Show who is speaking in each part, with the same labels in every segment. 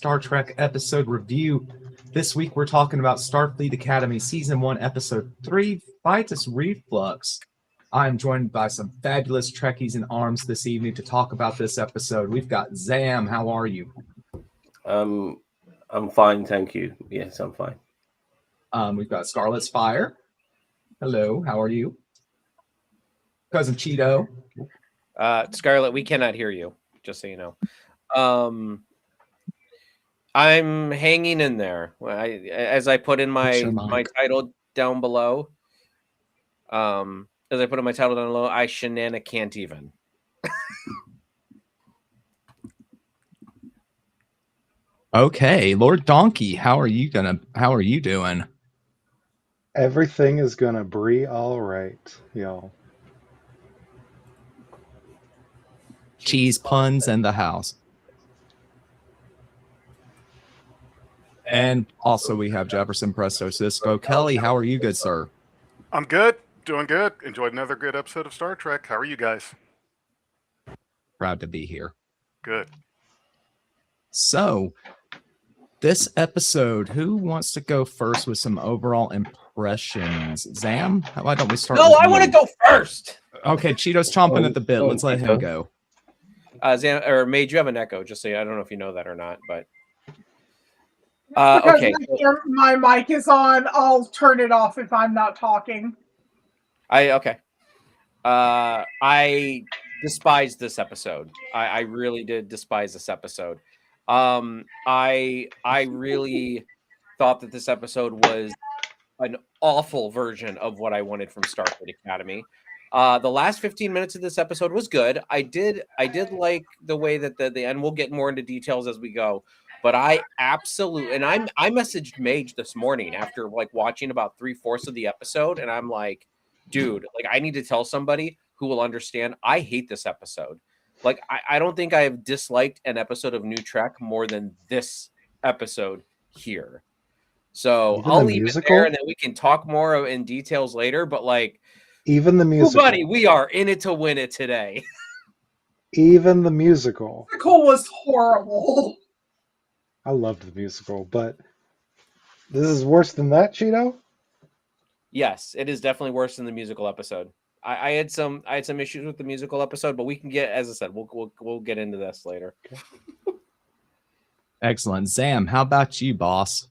Speaker 1: Star Trek episode review. This week we're talking about Starfleet Academy Season 1, Episode 3, Vitus Reflux. I'm joined by some fabulous Trekkies in arms this evening to talk about this episode. We've got Zam. How are you?
Speaker 2: I'm fine, thank you. Yes, I'm fine.
Speaker 1: We've got Scarlet's Fire. Hello, how are you? Cousin Cheeto.
Speaker 3: Scarlet, we cannot hear you, just so you know. I'm hanging in there. As I put in my title down below. As I put in my title down below, I can't even.
Speaker 1: Okay, Lord Donkey, how are you doing?
Speaker 4: Everything is gonna be all right, y'all.
Speaker 1: Cheese puns in the house. And also we have Jefferson Presto Cisco. Kelly, how are you, good sir?
Speaker 5: I'm good. Doing good. Enjoyed another good episode of Star Trek. How are you guys?
Speaker 1: Proud to be here.
Speaker 5: Good.
Speaker 1: So, this episode, who wants to go first with some overall impressions? Zam? Why don't we start?
Speaker 3: No, I want to go first.
Speaker 1: Okay, Cheeto's chomping at the bit. Let's let him go.
Speaker 3: Zam or Mage, you have an echo. Just say I don't know if you know that or not, but
Speaker 6: because
Speaker 3: okay.
Speaker 6: My mic is on. I'll turn it off if I'm not talking.
Speaker 3: I despised this episode. I really did despise this episode. I really thought that this episode was an awful version of what I wanted from Starfleet Academy. The last 15 minutes of this episode was good. I did like the way that the end. We'll get more into details as we go. But I absolutely, and I messaged Mage this morning after like watching about 3/4 of the episode, and I'm like, dude, like I need to tell somebody who will understand. I hate this episode. Like I don't think I have disliked an episode of New Trek more than this episode here. So
Speaker 4: Even
Speaker 3: I'll
Speaker 4: the
Speaker 3: leave
Speaker 4: musical?
Speaker 3: it there, and then we can talk more in details later. But like,
Speaker 4: Even the
Speaker 3: oh,
Speaker 4: musical.
Speaker 3: buddy, we are in it to win it today.
Speaker 4: Even the musical.
Speaker 6: The musical was horrible.
Speaker 4: I loved the musical, but this is worse than that, Cheeto?
Speaker 3: Yes, it is definitely worse than the musical episode. I had some issues with the musical episode, but we can get, as I said, we'll get into this later.
Speaker 1: Excellent. Zam, how about you, boss?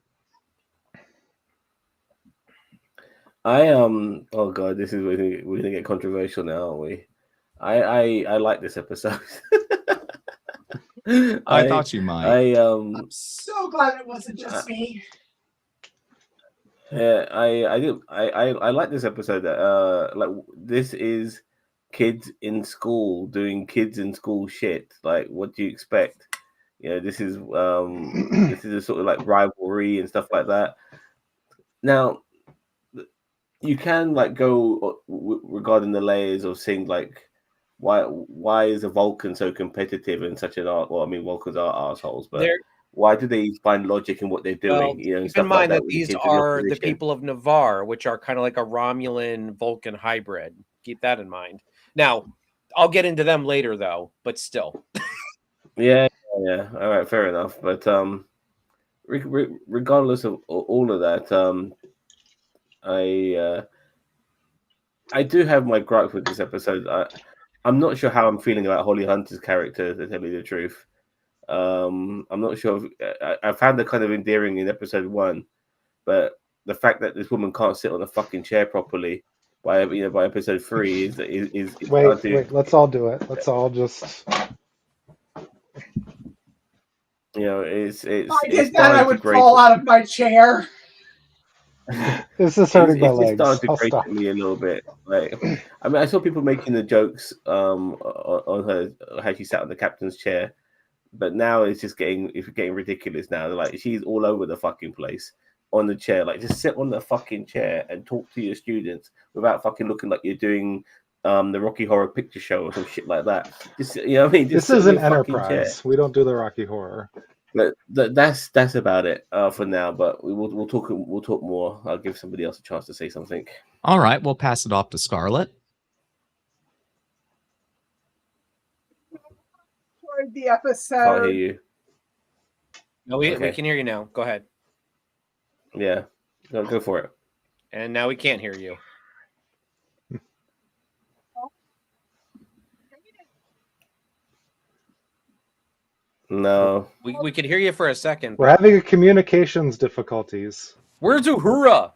Speaker 2: Oh god, this is we're gonna get controversial now, aren't we? I like this episode.
Speaker 1: I thought you might.
Speaker 6: I'm so glad it wasn't just me.
Speaker 2: Yeah, I like this episode. Like this is kids in school doing kids in school shit. Like, what do you expect? You know, this is a sort of like rivalry and stuff like that. Now, you can like go regarding the layers of saying like, why is a Vulcan so competitive and such an art? Well, I mean, Vulcans are assholes, but why do they find logic in what they're doing?
Speaker 3: Well,
Speaker 2: you know,
Speaker 3: keep in mind that
Speaker 2: with
Speaker 3: these
Speaker 2: kids in
Speaker 3: are the
Speaker 2: opposition.
Speaker 3: people of Navarre, which are kind of like a Romulan Vulcan hybrid. Keep that in mind. Now, I'll get into them later, though, but still.
Speaker 2: Yeah. All right, fair enough. But regardless of all of that, I do have my gripe with this episode. I'm not sure how I'm feeling about Holly Hunter's character, to tell you the truth. I'm not sure. I found her kind of endearing in episode 1, but the fact that this woman can't sit on a fucking chair properly by episode 3 is
Speaker 4: Wait, let's all do it. Let's all just.
Speaker 2: It's.
Speaker 6: If I did that, I would fall out of my chair.
Speaker 4: This is hurting my
Speaker 2: it's
Speaker 4: legs.
Speaker 2: starting to
Speaker 4: I'll
Speaker 2: grate
Speaker 4: stop.
Speaker 2: at me a little bit. Like, I mean, I saw people making the jokes on her how she sat on the captain's chair, but now it's getting ridiculous. Now they're like, she's all over the fucking place on the chair. Like, just sit on the fucking chair and talk to your students without fucking looking like you're doing the Rocky Horror Picture Show or some shit like that. Just, you know what I mean? Just
Speaker 4: This is
Speaker 2: sit on
Speaker 4: an
Speaker 2: your fucking
Speaker 4: Enterprise.
Speaker 2: chair.
Speaker 4: We don't do the Rocky Horror.
Speaker 2: But that's about it for now. But we'll talk more. I'll give somebody else a chance to say something.
Speaker 1: All right, we'll pass it off to Scarlet.
Speaker 6: For the
Speaker 2: Can't hear
Speaker 6: episode,
Speaker 2: you.
Speaker 3: No, we
Speaker 2: Okay.
Speaker 3: can hear you now. Go ahead.
Speaker 2: Yeah, go for it.
Speaker 3: And now we can't hear you.
Speaker 2: No.
Speaker 3: We could hear you for a second.
Speaker 4: We're having a communications difficulties.
Speaker 3: Where's Uhura?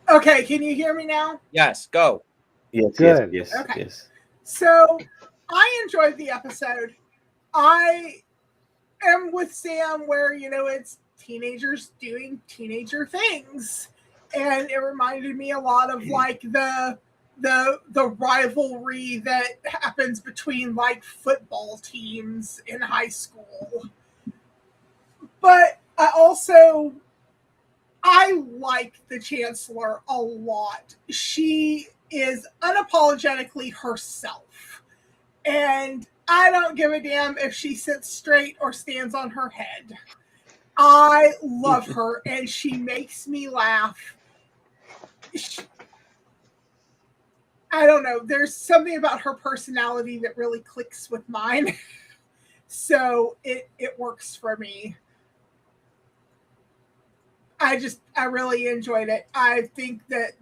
Speaker 6: Okay, can you hear me now?
Speaker 3: Yes, go.
Speaker 2: Yes,
Speaker 4: Good.
Speaker 2: yes, yes,
Speaker 6: Okay.
Speaker 2: yes.
Speaker 6: So I enjoyed the episode. I am with Sam where, it's teenagers doing teenager things. And it reminded me a lot of like the rivalry that happens between like football teams in high school. But I like the Chancellor a lot. She is unapologetically herself. And I don't give a damn if she sits straight or stands on her head. I love her and she makes me laugh. I don't know. There's something about her personality that really clicks with mine. So it works for me. I really enjoyed it. I think that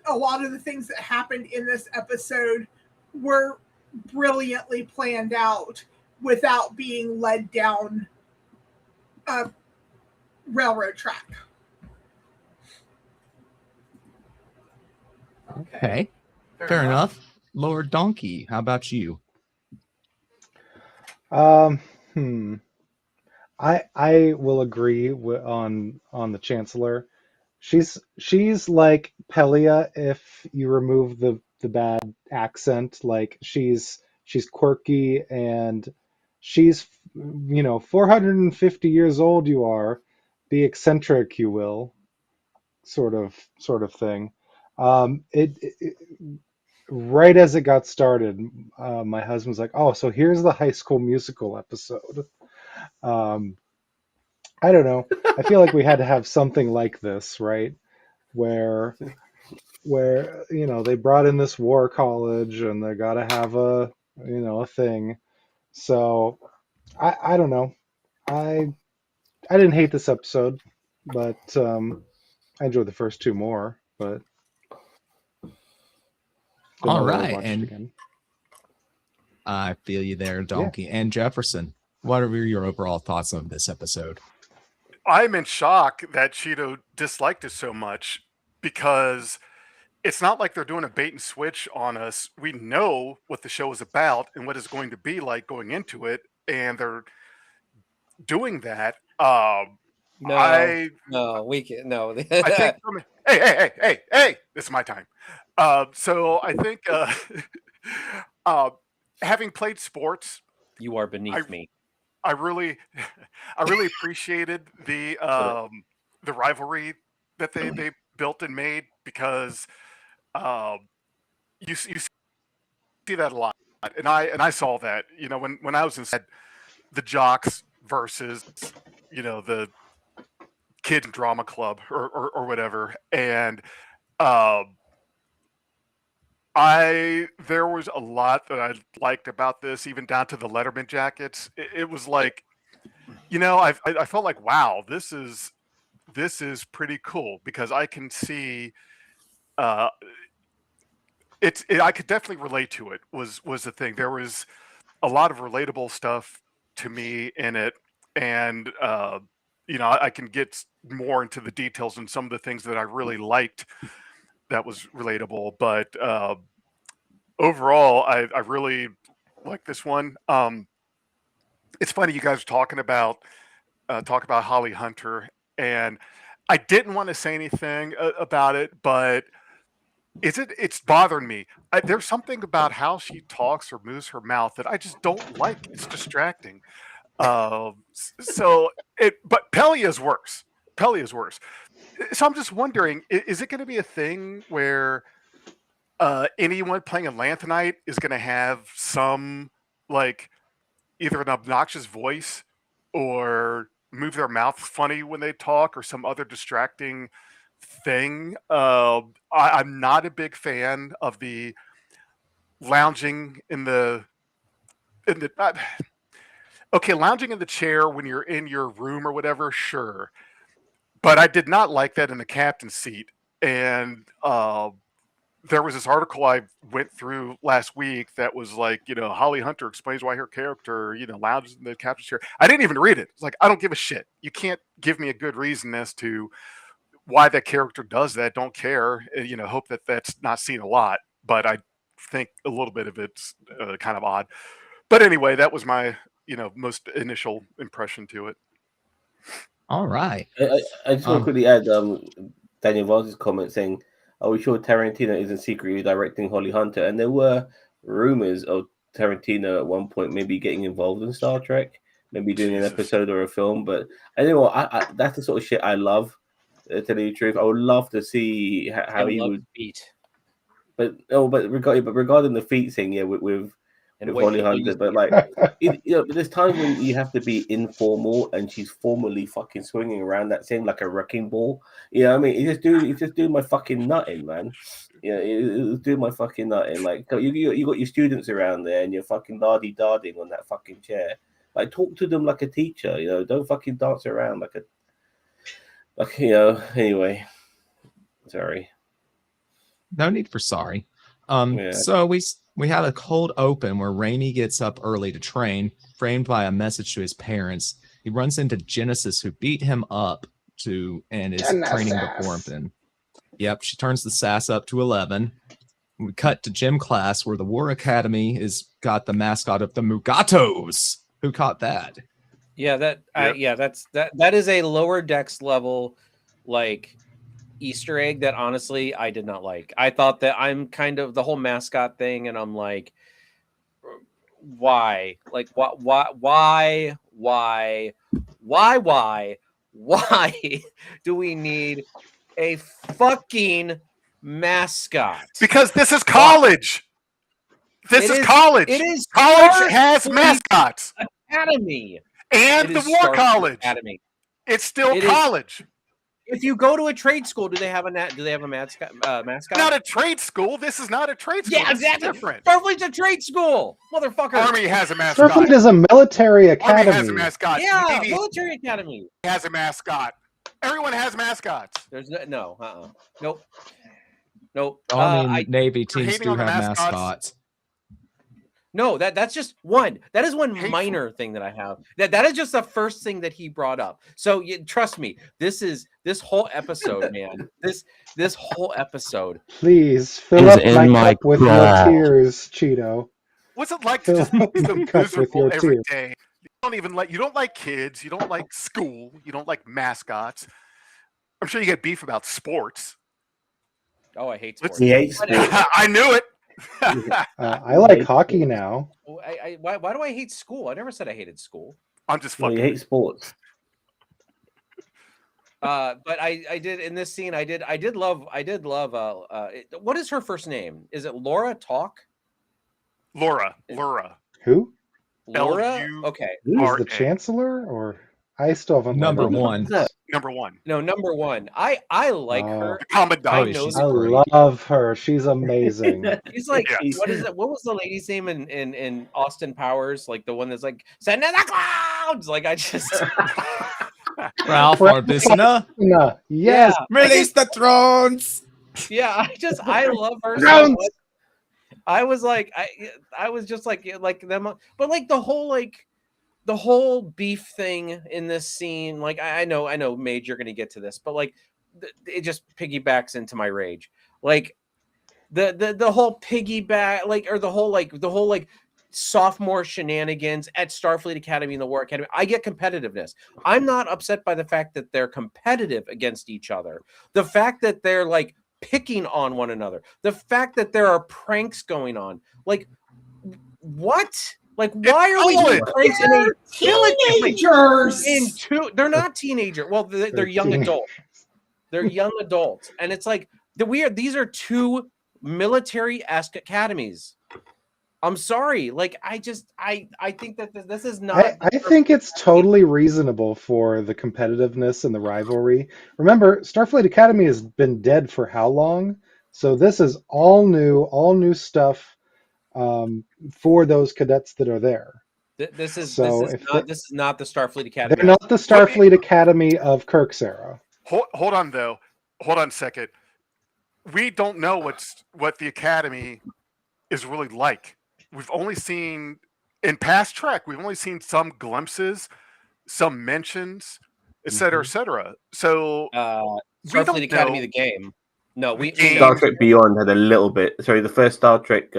Speaker 6: a lot of the things that happened in this episode were brilliantly planned out without being led down a railroad track.
Speaker 1: Okay. Fair enough. Lord Donkey, how about you?
Speaker 4: I will agree on the Chancellor. She's like Pelia if you remove the bad accent. Like she's quirky and she's 450 years old you are, be eccentric you will, sort of thing. It right as it got started, my husband's like, "Oh, so here's the High School Musical episode." Um, I don't know. I feel like we had to have something like this, right? Where they brought in this war college and they got to have a thing. So I don't know. I didn't hate this episode, but I enjoyed the first two more, but
Speaker 1: All
Speaker 4: never really
Speaker 1: right,
Speaker 4: watched it
Speaker 1: and
Speaker 4: again.
Speaker 1: I feel you there, Donkey. And Jefferson, what are your overall thoughts on this episode?
Speaker 5: I'm in shock that Cheeto disliked it so much because it's not like they're doing a bait and switch on us. We know what the show is about and what it's going to be like going into it, and they're doing that.
Speaker 3: No, we can no.
Speaker 5: I think. Hey! This is my time. So I think, uh, having played sports,
Speaker 3: You are beneath me.
Speaker 5: I really, I really appreciated the rivalry that they built and made because you see that a lot, and I saw that when I was in the jocks versus the kid drama club or whatever, and there was a lot that I liked about this, even down to the Letterman jackets. It was like, I felt like, wow, this is pretty cool because I can see, uh, I could definitely relate to it. Was the thing. There was a lot of relatable stuff to me in it, and I can get more into the details and some of the things that I really liked that was relatable. But overall, I really like this one. It's funny you guys are talking about Holly Hunter, and I didn't want to say anything about it, but it's bothering me. There's something about how she talks or moves her mouth that I just don't like. It's distracting. But Pelly is worse. Pelly is worse. So I'm just wondering, is it going to be a thing where anyone playing a Lanthanite is going to have some, like, either an obnoxious voice or move their mouth funny when they talk or some other distracting thing? I'm not a big fan of the lounging in the okay, lounging in the chair when you're in your room or whatever, sure. But I did not like that in the captain's seat. And there was this article I went through last week that was like, Holly Hunter explains why her character, lounges in the captain's chair. I didn't even read it. It's like, I don't give a shit. You can't give me a good reason as to why that character does that. Don't care. Hope that that's not seen a lot. But I think a little bit of it's kind of odd. But anyway, that was my, most initial impression to it.
Speaker 1: All right.
Speaker 2: I just want to quickly add Daniel Voss's comment saying, "Are we sure Tarantino isn't secretly directing Holly Hunter?" And there were rumors of Tarantino at one point maybe getting involved in Star Trek, maybe doing an episode or a film. But I don't know. I that's the sort of shit I love. To tell you the truth, I would love to see how he would
Speaker 3: beat.
Speaker 2: But regarding the feet thing, yeah, with Holly Hunter, but like, there's times when you have to be informal, and she's formally fucking swinging around that thing like a wrecking ball. I mean, you just do my fucking nutting, man. It do my fucking nutting. Like, you got your students around there, and you're fucking darding on that fucking chair. Like, talk to them like a teacher. Don't fucking dance around Anyway, sorry.
Speaker 1: No need for sorry.
Speaker 2: Yeah.
Speaker 1: So we had a cold open where Rainey gets up early to train, framed by a message to his parents. He runs into Genesis, who beat him up and is training before him. Yep, she turns the sass up to 11. We cut to gym class where the War Academy got the mascot of the Mugatos. Who caught that?
Speaker 3: Yeah, that is a lower decks level, like, Easter egg that honestly I did not like. I thought that I'm kind of the whole mascot thing, and I'm like, why? Like, why do we need a fucking mascot?
Speaker 5: Because this is college. This is college.
Speaker 3: It is
Speaker 5: college has mascots.
Speaker 3: Academy.
Speaker 5: And the War College.
Speaker 3: Academy.
Speaker 5: It's still college.
Speaker 3: If you go to a trade school, do they have a mascot?
Speaker 5: Not a trade school. This is not a trade school.
Speaker 3: Yeah, exactly.
Speaker 5: Different.
Speaker 3: Starfleet's a trade school, motherfucker.
Speaker 5: Army has a mascot.
Speaker 4: Starfleet is a military academy.
Speaker 5: Army has a mascot.
Speaker 3: Yeah,
Speaker 5: Navy
Speaker 3: military academy
Speaker 5: has a mascot. Everyone has mascots.
Speaker 3: There's nope.
Speaker 1: Army and Navy teams do have mascots.
Speaker 3: No, that's just one. That is one minor thing that I have. That is just the first thing that he brought up. So trust me, this whole episode, man. This whole episode.
Speaker 4: Please fill up my cup with your tears, Cheeto.
Speaker 5: What's it like to just be so miserable every day? You don't like kids. You don't like school. You don't like mascots. I'm sure you get beef about sports.
Speaker 3: Oh, I hate sports.
Speaker 2: He hates sports.
Speaker 5: I knew it.
Speaker 4: I like hockey now.
Speaker 3: Why do I hate school? I never said I hated school.
Speaker 5: I'm just fucking.
Speaker 2: You hate sports.
Speaker 3: But I did in this scene. I did love. What is her first name? Is it Laura Talk?
Speaker 5: Laura.
Speaker 4: Who?
Speaker 3: Laura. Okay.
Speaker 4: Who's the Chancellor? Or I still haven't.
Speaker 1: Number one.
Speaker 5: Number one.
Speaker 3: No, number one. I like her.
Speaker 5: The Commandant.
Speaker 4: I love her. She's amazing.
Speaker 3: He's like, what is it? What was the lady's name in Austin Powers? Like the one that's like, send in the clouds. Like I just.
Speaker 1: Ralph Orbisna.
Speaker 4: Yes.
Speaker 1: Yeah. Release the drones.
Speaker 3: Yeah, I love her so much. I was like, I was just like them, but like the whole beef thing in this scene, like I know, Mage, you're gonna get to this, but like it just piggybacks into my rage. Like the whole piggyback, like, or the whole sophomore shenanigans at Starfleet Academy and the War Academy. I get competitiveness. I'm not upset by the fact that they're competitive against each other. The fact that they're like picking on one another. The fact that there are pranks going on. Like, what? Like, why are we doing pranks in
Speaker 6: teenagers?
Speaker 3: They're not teenagers. Well, they're young adults. They're young adults, and it's like these are two military-esque academies. I'm sorry. Like, I think that this is not.
Speaker 4: I think it's totally reasonable for the competitiveness and the rivalry. Remember, Starfleet Academy has been dead for how long? So this is all new stuff for those cadets that are there.
Speaker 3: This is
Speaker 4: So
Speaker 3: this is
Speaker 4: if
Speaker 3: not this is not the Starfleet
Speaker 4: they're
Speaker 3: Academy.
Speaker 4: not the Starfleet Academy of Kirk's era.
Speaker 5: Hold on though. Hold on a second. We don't know what the Academy is really like. We've only seen in past Trek. We've only seen some glimpses, some mentions, et cetera, et cetera. So we
Speaker 3: Starfleet
Speaker 5: don't
Speaker 3: Academy,
Speaker 5: know
Speaker 3: the game. No, we
Speaker 5: game.
Speaker 2: Star
Speaker 3: know.
Speaker 2: Trek Beyond had a little bit. Sorry, the first Star Trek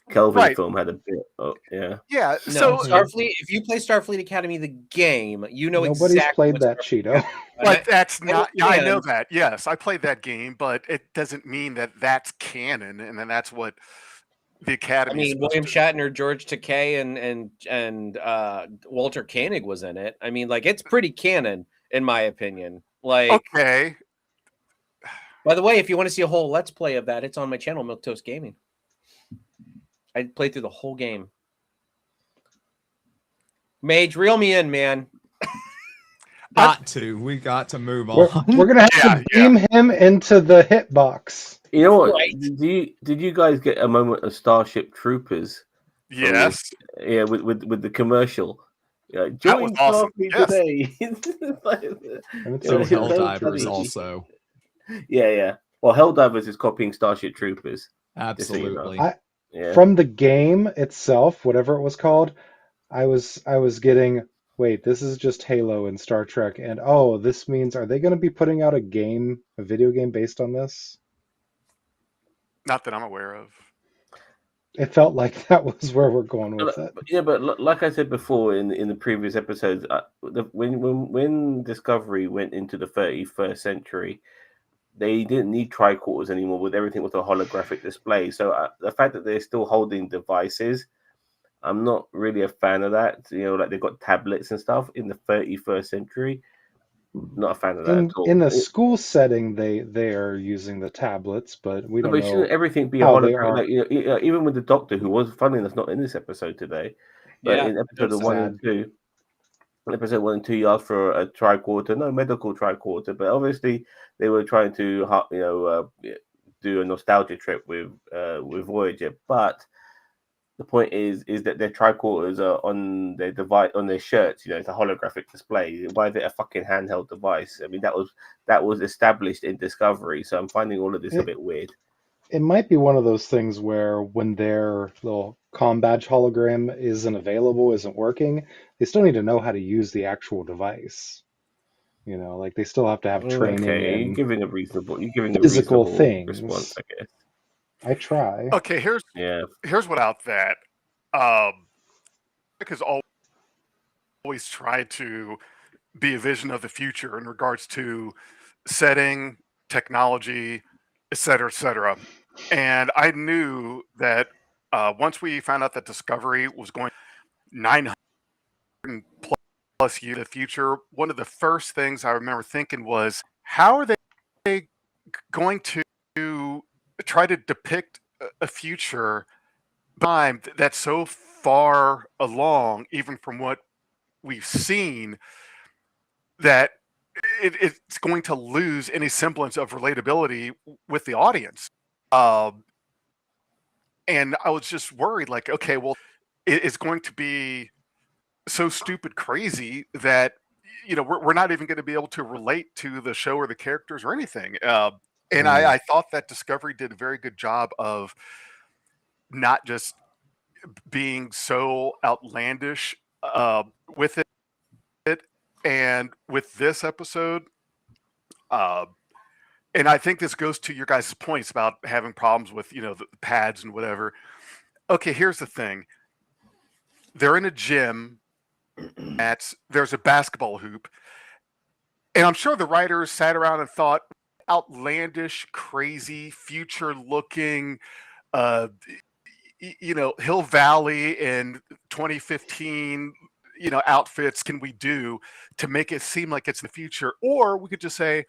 Speaker 2: Kelvin
Speaker 5: Right.
Speaker 2: film had a bit. Oh, yeah.
Speaker 5: Yeah.
Speaker 3: No,
Speaker 5: So
Speaker 3: Starfleet. If you play Starfleet Academy, the game, you know
Speaker 4: Nobody's
Speaker 3: exactly
Speaker 4: played
Speaker 3: what
Speaker 4: that,
Speaker 3: Starfleet
Speaker 4: Cheeto.
Speaker 3: Academy is.
Speaker 5: but that's
Speaker 3: I
Speaker 5: not. Yeah, I know
Speaker 3: understand.
Speaker 5: that. Yes, I played that game, but it doesn't mean that that's canon, and then that's what the
Speaker 3: I
Speaker 5: Academy is
Speaker 3: mean,
Speaker 5: supposed
Speaker 3: William
Speaker 5: to.
Speaker 3: Shatner, George Takei, and Walter Koenig was in it. I mean, like it's pretty canon in my opinion. Like,
Speaker 5: Okay.
Speaker 3: by the way, if you want to see a whole Let's Play of that, it's on my channel, Milquetoast Gaming. I played through the whole game. Mage, reel me in, man.
Speaker 1: We got to move
Speaker 4: We're
Speaker 1: on.
Speaker 4: gonna have
Speaker 5: Yeah,
Speaker 4: to beam him into the hitbox.
Speaker 2: You know what?
Speaker 3: Right.
Speaker 2: Did you guys get a moment of Starship Troopers?
Speaker 5: Yes.
Speaker 2: Yeah, with the commercial. Yeah,
Speaker 5: That was
Speaker 2: join
Speaker 5: awesome.
Speaker 2: Starfleet
Speaker 5: Yes.
Speaker 2: today.
Speaker 4: haven't
Speaker 1: So
Speaker 4: seen
Speaker 1: Helldivers also.
Speaker 2: Yeah. Well, Helldivers is copying Starship Troopers. Just so you know.
Speaker 1: Absolutely.
Speaker 2: Yeah.
Speaker 4: From the game itself, whatever it was called, I was getting, wait, this is just Halo and Star Trek, and oh, this means, are they going to be putting out a video game based on this?
Speaker 5: Not that I'm aware of.
Speaker 4: It felt like that was where we're going with it.
Speaker 2: Yeah, but like I said before in the previous episodes, when Discovery went into the 31st century, they didn't need tricorders anymore. With everything with a holographic display, so the fact that they're still holding devices, I'm not really a fan of that. You know, like they've got tablets and stuff in the 31st century. Not a fan of that at all.
Speaker 4: In a school setting, they are using the tablets, but we don't
Speaker 2: But
Speaker 4: know
Speaker 2: shouldn't everything be a
Speaker 4: how they
Speaker 2: hologram?
Speaker 4: are.
Speaker 2: Like, you know, even with the Doctor, who was funny enough not in this episode today, but
Speaker 3: Yeah,
Speaker 2: in episode
Speaker 3: that's
Speaker 2: one
Speaker 4: sad.
Speaker 2: and two, episode 1 and 2, you asked for a tricorder, no medical tricorder, but obviously they were trying to, do a nostalgia trip with Voyager. But the point is that their tricorders are on their device, on their shirts. You know, it's a holographic display. Why is it a fucking handheld device? I mean, that was established in Discovery, so I'm finding all of this a bit weird.
Speaker 4: It might be one of those things where when their little comm badge hologram isn't working, they still need to know how to use the actual device. You know, like they still have to have training
Speaker 2: Okay, you're
Speaker 4: and
Speaker 2: giving a reasonable
Speaker 4: physical
Speaker 2: response,
Speaker 4: things.
Speaker 2: I guess.
Speaker 4: I try.
Speaker 5: Okay, here's what out that because always try to be a vision of the future in regards to setting, technology, et cetera, et cetera. And I knew that once we found out that Discovery was going 900 plus years in the future, one of the first things I remember thinking was, how are they going to try to depict a future time that's so far along, even from what we've seen, that it's going to lose any semblance of relatability with the audience. And I was just worried, like, okay, well, it's going to be so stupid crazy that, you know, we're not even going to be able to relate to the show or the characters or anything. And I thought that Discovery did a very good job of not just being so outlandish with it. And with this episode, and I think this goes to your guys' points about having problems with, you know, the pads and whatever. Okay, here's the thing. They're in a gym. There's a basketball hoop. And I'm sure the writers sat around and thought, outlandish, crazy, future-looking, you know, Hill Valley in 2015, you know, outfits can we do to make it seem like it's the future? Or we could just say,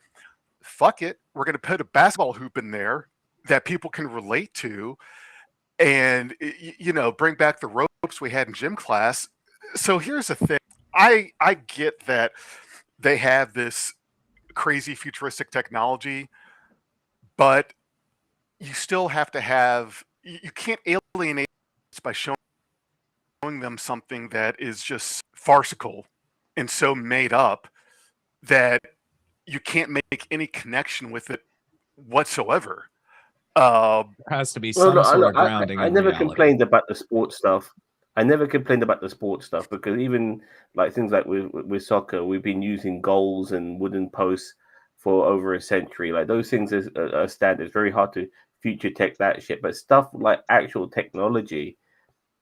Speaker 5: fuck it, we're going to put a basketball hoop in there that people can relate to, and you know, bring back the ropes we had in gym class. So here's the thing: I get that they have this crazy futuristic technology, but you still have to have. You can't alienate by showing them something that is just farcical and so made up that you can't make any connection with it whatsoever.
Speaker 1: There has to be
Speaker 2: Well,
Speaker 1: some
Speaker 2: look,
Speaker 1: sort of grounding
Speaker 2: I
Speaker 1: in
Speaker 2: never
Speaker 1: reality.
Speaker 2: complained about the sports stuff. I never complained about the sports stuff because even like things like with soccer, we've been using goals and wooden posts for over a century. Like those things are standard. It's very hard to future tech that shit. But stuff like actual technology,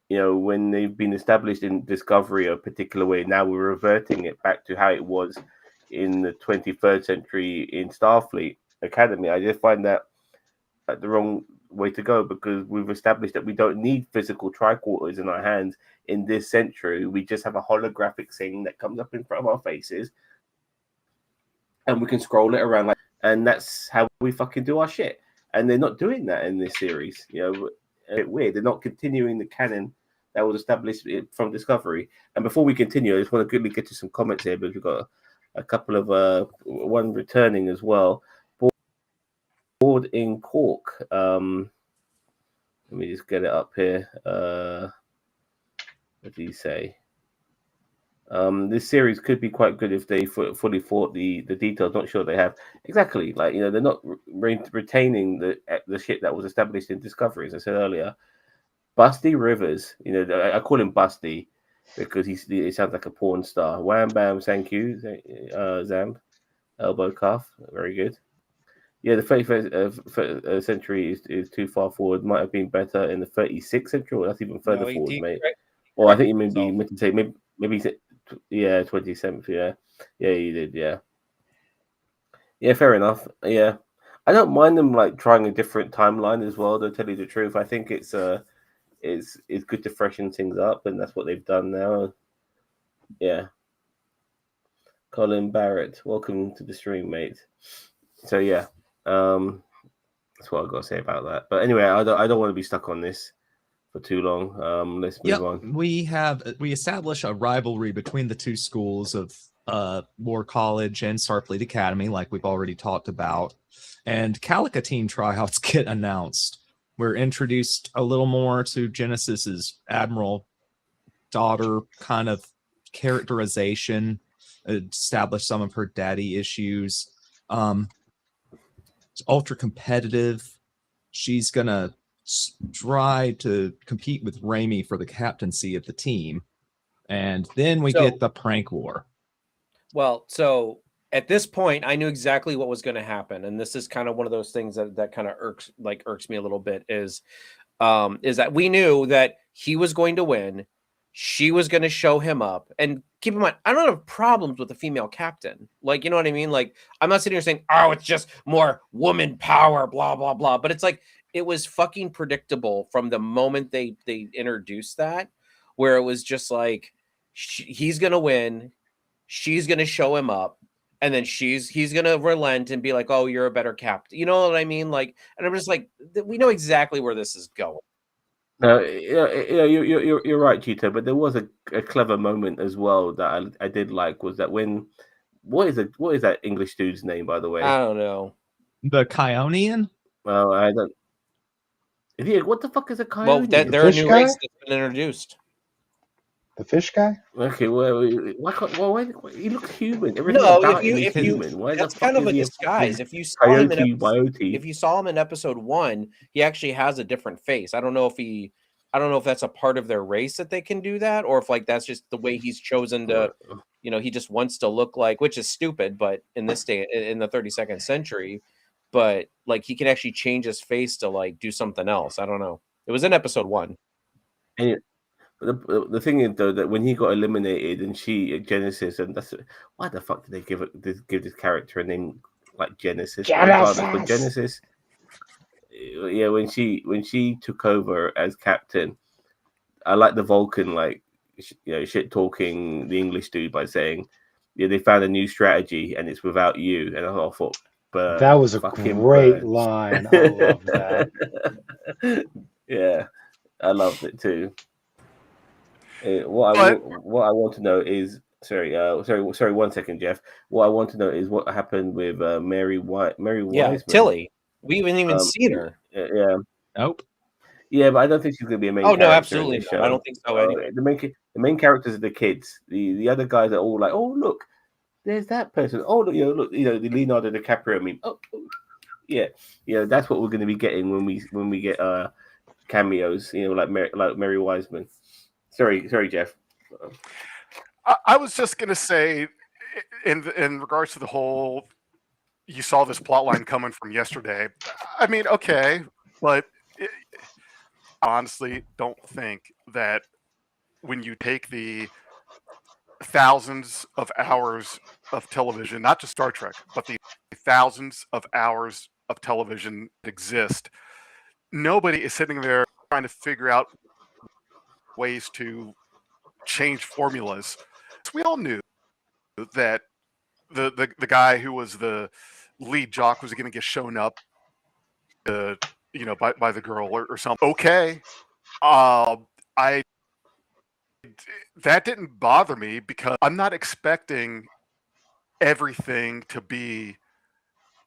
Speaker 2: when they've been established in Discovery a particular way, now we're reverting it back to how it was in the 23rd century in Starfleet Academy. I just find that the wrong way to go because we've established that we don't need physical tricorders in our hands in this century. We just have a holographic thing that comes up in front of our faces and we can scroll it around and that's how we fucking do our shit. And they're not doing that in this series. A bit weird. They're not continuing the canon that was established from Discovery. And before we continue, I just want to quickly get to some comments here because we've got a couple of one returning as well. Board in Cork. Let me just get it up here. What do you say? This series could be quite good if they fully thought the details. Not sure they have exactly. They're not retaining the shit that was established in Discovery, as I said earlier. Busty Rivers. I call him Busty because he sounds like a porn star. Wham bam, thank you, Zam. Elbow cuff, very good. Yeah, the 31st century is too far forward. Might have been better in the 36th century, or that's even further forward, mate. Or I think you maybe meant to say maybe 27th. Yeah, you did. Yeah, fair enough. Yeah, I don't mind them trying a different timeline as well. To tell you the truth, I think it's good to freshen things up, and that's what they've done now. Yeah, Colin Barrett, welcome to the stream, mate. So yeah. That's what I've got to say about that. But anyway, I don't want to be stuck on this for too long. Let's move on.
Speaker 1: We establish a rivalry between the two schools of War College and Starfleet Academy, like we've already talked about. And Calica team tryouts get announced. We're introduced a little more to Genesis's Admiral daughter kind of characterization, establish some of her daddy issues. Ultra competitive. She's gonna try to compete with Raimi for the captaincy of the team, and then we get the prank war.
Speaker 3: Well, so at this point, I knew exactly what was going to happen, and this is kind of one of those things that kind of irks me a little bit. Is that we knew that he was going to win. She was going to show him up. And keep in mind, I don't have problems with the female captain. You know what I mean? I'm not sitting here saying, oh, it's just more woman power, blah, blah, blah. But it's it was fucking predictable from the moment they introduced that, where it was just he's going to win. She's going to show him up. And then he's going to relent and be like, oh, you're a better captain. You know what I mean? And I'm just we know exactly where this is going.
Speaker 2: No, you're right, Cheetah. But there was a clever moment as well that I did like was that when what is that English dude's name, by the way?
Speaker 3: I don't know.
Speaker 1: The Kionian?
Speaker 2: Well, I don't. What the fuck is a Kionian?
Speaker 3: Well, they're a new race that's been introduced.
Speaker 4: The fish guy?
Speaker 2: Okay, well, why he looks human.
Speaker 3: No, if you that's kind of a disguise. If you saw him in episode 1, he actually has a different face. I don't know if that's a part of their race that they can do that, or if that's just the way he's chosen to, he just wants to look like, which is stupid, but in this day, in the 32nd century, but he can actually change his face to do something else. I don't know. It was in episode 1.
Speaker 2: And the thing is though that when he got eliminated and Genesis, and that's why the fuck did they give this character a name like Genesis? But Genesis, yeah, when she took over as captain, I like the Vulcan shit talking the English dude by saying, yeah, they found a new strategy and it's without you, and I thought, but
Speaker 4: that was a great line. I love that.
Speaker 2: Yeah, I loved it too. What I want to know is sorry, 1 second, Jeff. What I want to know is what happened with Mary Wiseman.
Speaker 3: Tilly. We haven't even seen her.
Speaker 2: Yeah.
Speaker 1: Nope.
Speaker 2: Yeah, but I don't think she's going to be a main
Speaker 3: Oh
Speaker 2: character
Speaker 3: no,
Speaker 2: in
Speaker 3: absolutely
Speaker 2: this
Speaker 3: not.
Speaker 2: show.
Speaker 3: I don't think so anyway.
Speaker 2: The main characters are the kids. The other guys are all like, oh look, there's that person. Oh look, look, the Leonardo DiCaprio meme. Oh, yeah, that's what we're going to be getting when we get cameos. Like Mary Wiseman. Sorry, Jeff.
Speaker 5: I was just going to say, in regards to the whole, you saw this plot line coming from yesterday. I mean, okay, but I honestly don't think that when you take the thousands of hours of television, not just Star Trek, but the thousands of hours of television that exist, nobody is sitting there trying to figure out ways to change formulas. We all knew that the guy who was the lead jock was going to get shown up, by the girl or something. Okay, I that didn't bother me because I'm not expecting everything to be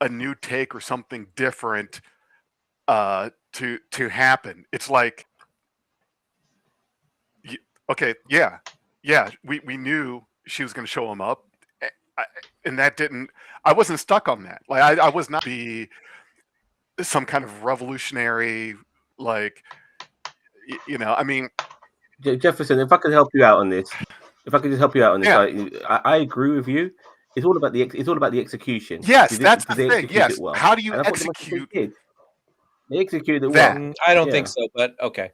Speaker 5: a new take or something different to happen. It's like, okay, yeah, we knew she was going to show him up, and that didn't. I wasn't stuck on that. Like I was not be some kind of revolutionary, like, I mean,
Speaker 2: Jefferson, if I could help you out on this,
Speaker 5: Yeah.
Speaker 2: I agree with you. It's all about the execution.
Speaker 5: Yes, that's the
Speaker 2: they
Speaker 5: thing.
Speaker 2: execute
Speaker 5: Yes,
Speaker 2: it well?
Speaker 5: how do you
Speaker 2: And I thought the
Speaker 5: execute
Speaker 2: did. They executed it
Speaker 5: that?
Speaker 2: well.
Speaker 3: I don't
Speaker 2: Yeah.
Speaker 3: think so, but okay.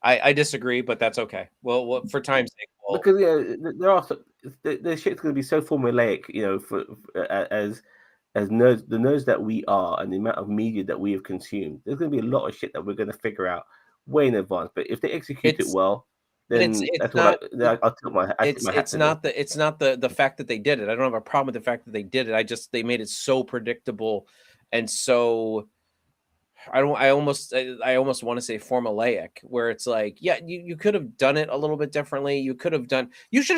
Speaker 3: I disagree, but that's okay. Well, for time's sake,
Speaker 2: Because there are the shit's going to be so formulaic, as nerds, the nerds that we are, and the amount of media that we have consumed. There's going to be a lot of shit that we're going to figure out way in advance. But if they execute it well, then
Speaker 3: it's
Speaker 2: that's
Speaker 3: not.
Speaker 2: I'll tip my hat.
Speaker 3: It's not the fact that they did it. I don't have a problem with the fact that they did it. They made it so predictable, and so I almost want to say formulaic, where it's like, yeah, you could have done it a little bit differently. You should have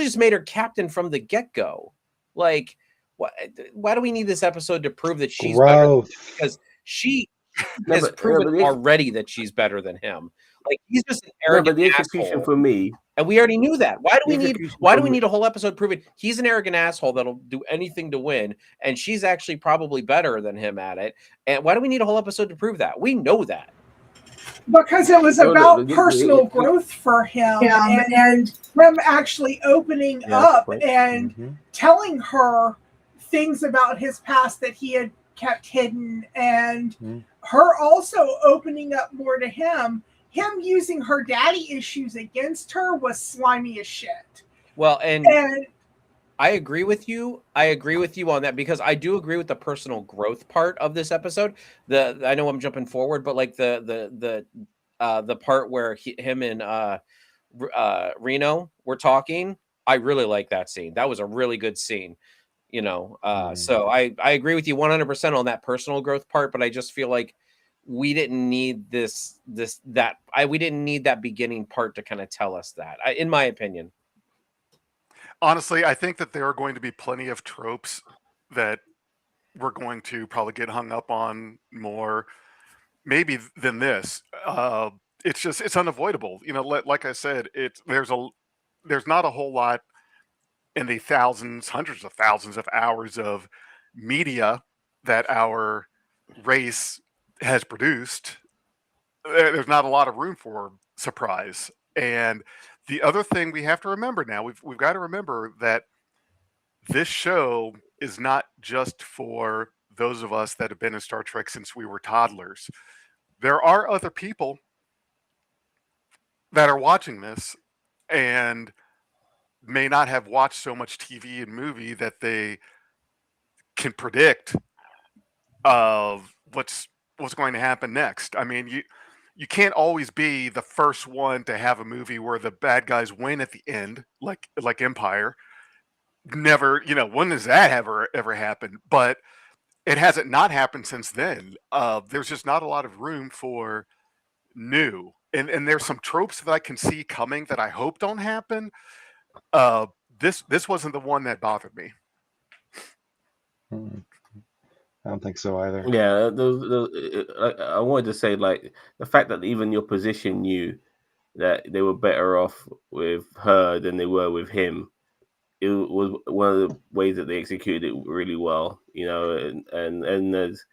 Speaker 3: just made her captain from the get-go. Like, why do we need this episode to prove that she's better? Because she has proven already that she's better than him. Like, he's just an arrogant
Speaker 2: the execution
Speaker 3: asshole.
Speaker 2: for me,
Speaker 3: and we already knew that. Why do we need a whole episode proving he's an arrogant asshole that'll do anything to win, and she's actually probably better than him at it? And why do we need a whole episode to prove that? We know that.
Speaker 6: Because it was about personal growth for him, and him actually opening up and telling her things about his past that he had kept hidden, and her also opening up more to him. Him using her daddy issues against her was slimy as shit.
Speaker 3: Well, and I agree with you. I agree with you on that, because I do agree with the personal growth part of this episode. I know I'm jumping forward, but like the part where him and Reno were talking, I really like that scene. That was a really good scene. So I agree with you 100% on that personal growth part, but I just feel like we didn't need we didn't need that beginning part to kind of tell us that, in my opinion.
Speaker 5: Honestly, I think that there are going to be plenty of tropes that we're going to probably get hung up on more maybe than this. It's unavoidable. Like I said, there's not a whole lot in the hundreds of thousands of hours of media that our race has produced. There's not a lot of room for surprise. And the other thing we have to remember now, we've got to remember that this show is not just for those of us that have been in Star Trek since we were toddlers. There are other people that are watching this and may not have watched so much TV and movie that they can predict of what's going to happen next. I mean, you can't always be the first one to have a movie where the bad guys win at the end, like Empire. Never, when does that ever happen? But it hasn't not happened since then. There's just not a lot of room for new, and there's some tropes that I can see coming that I hope don't happen. This wasn't the one that bothered me.
Speaker 4: I don't think so either.
Speaker 2: Yeah, I wanted to say, like, the fact that even your position knew that they were better off with her than they were with him. It was one of the ways that they executed it really well, and there's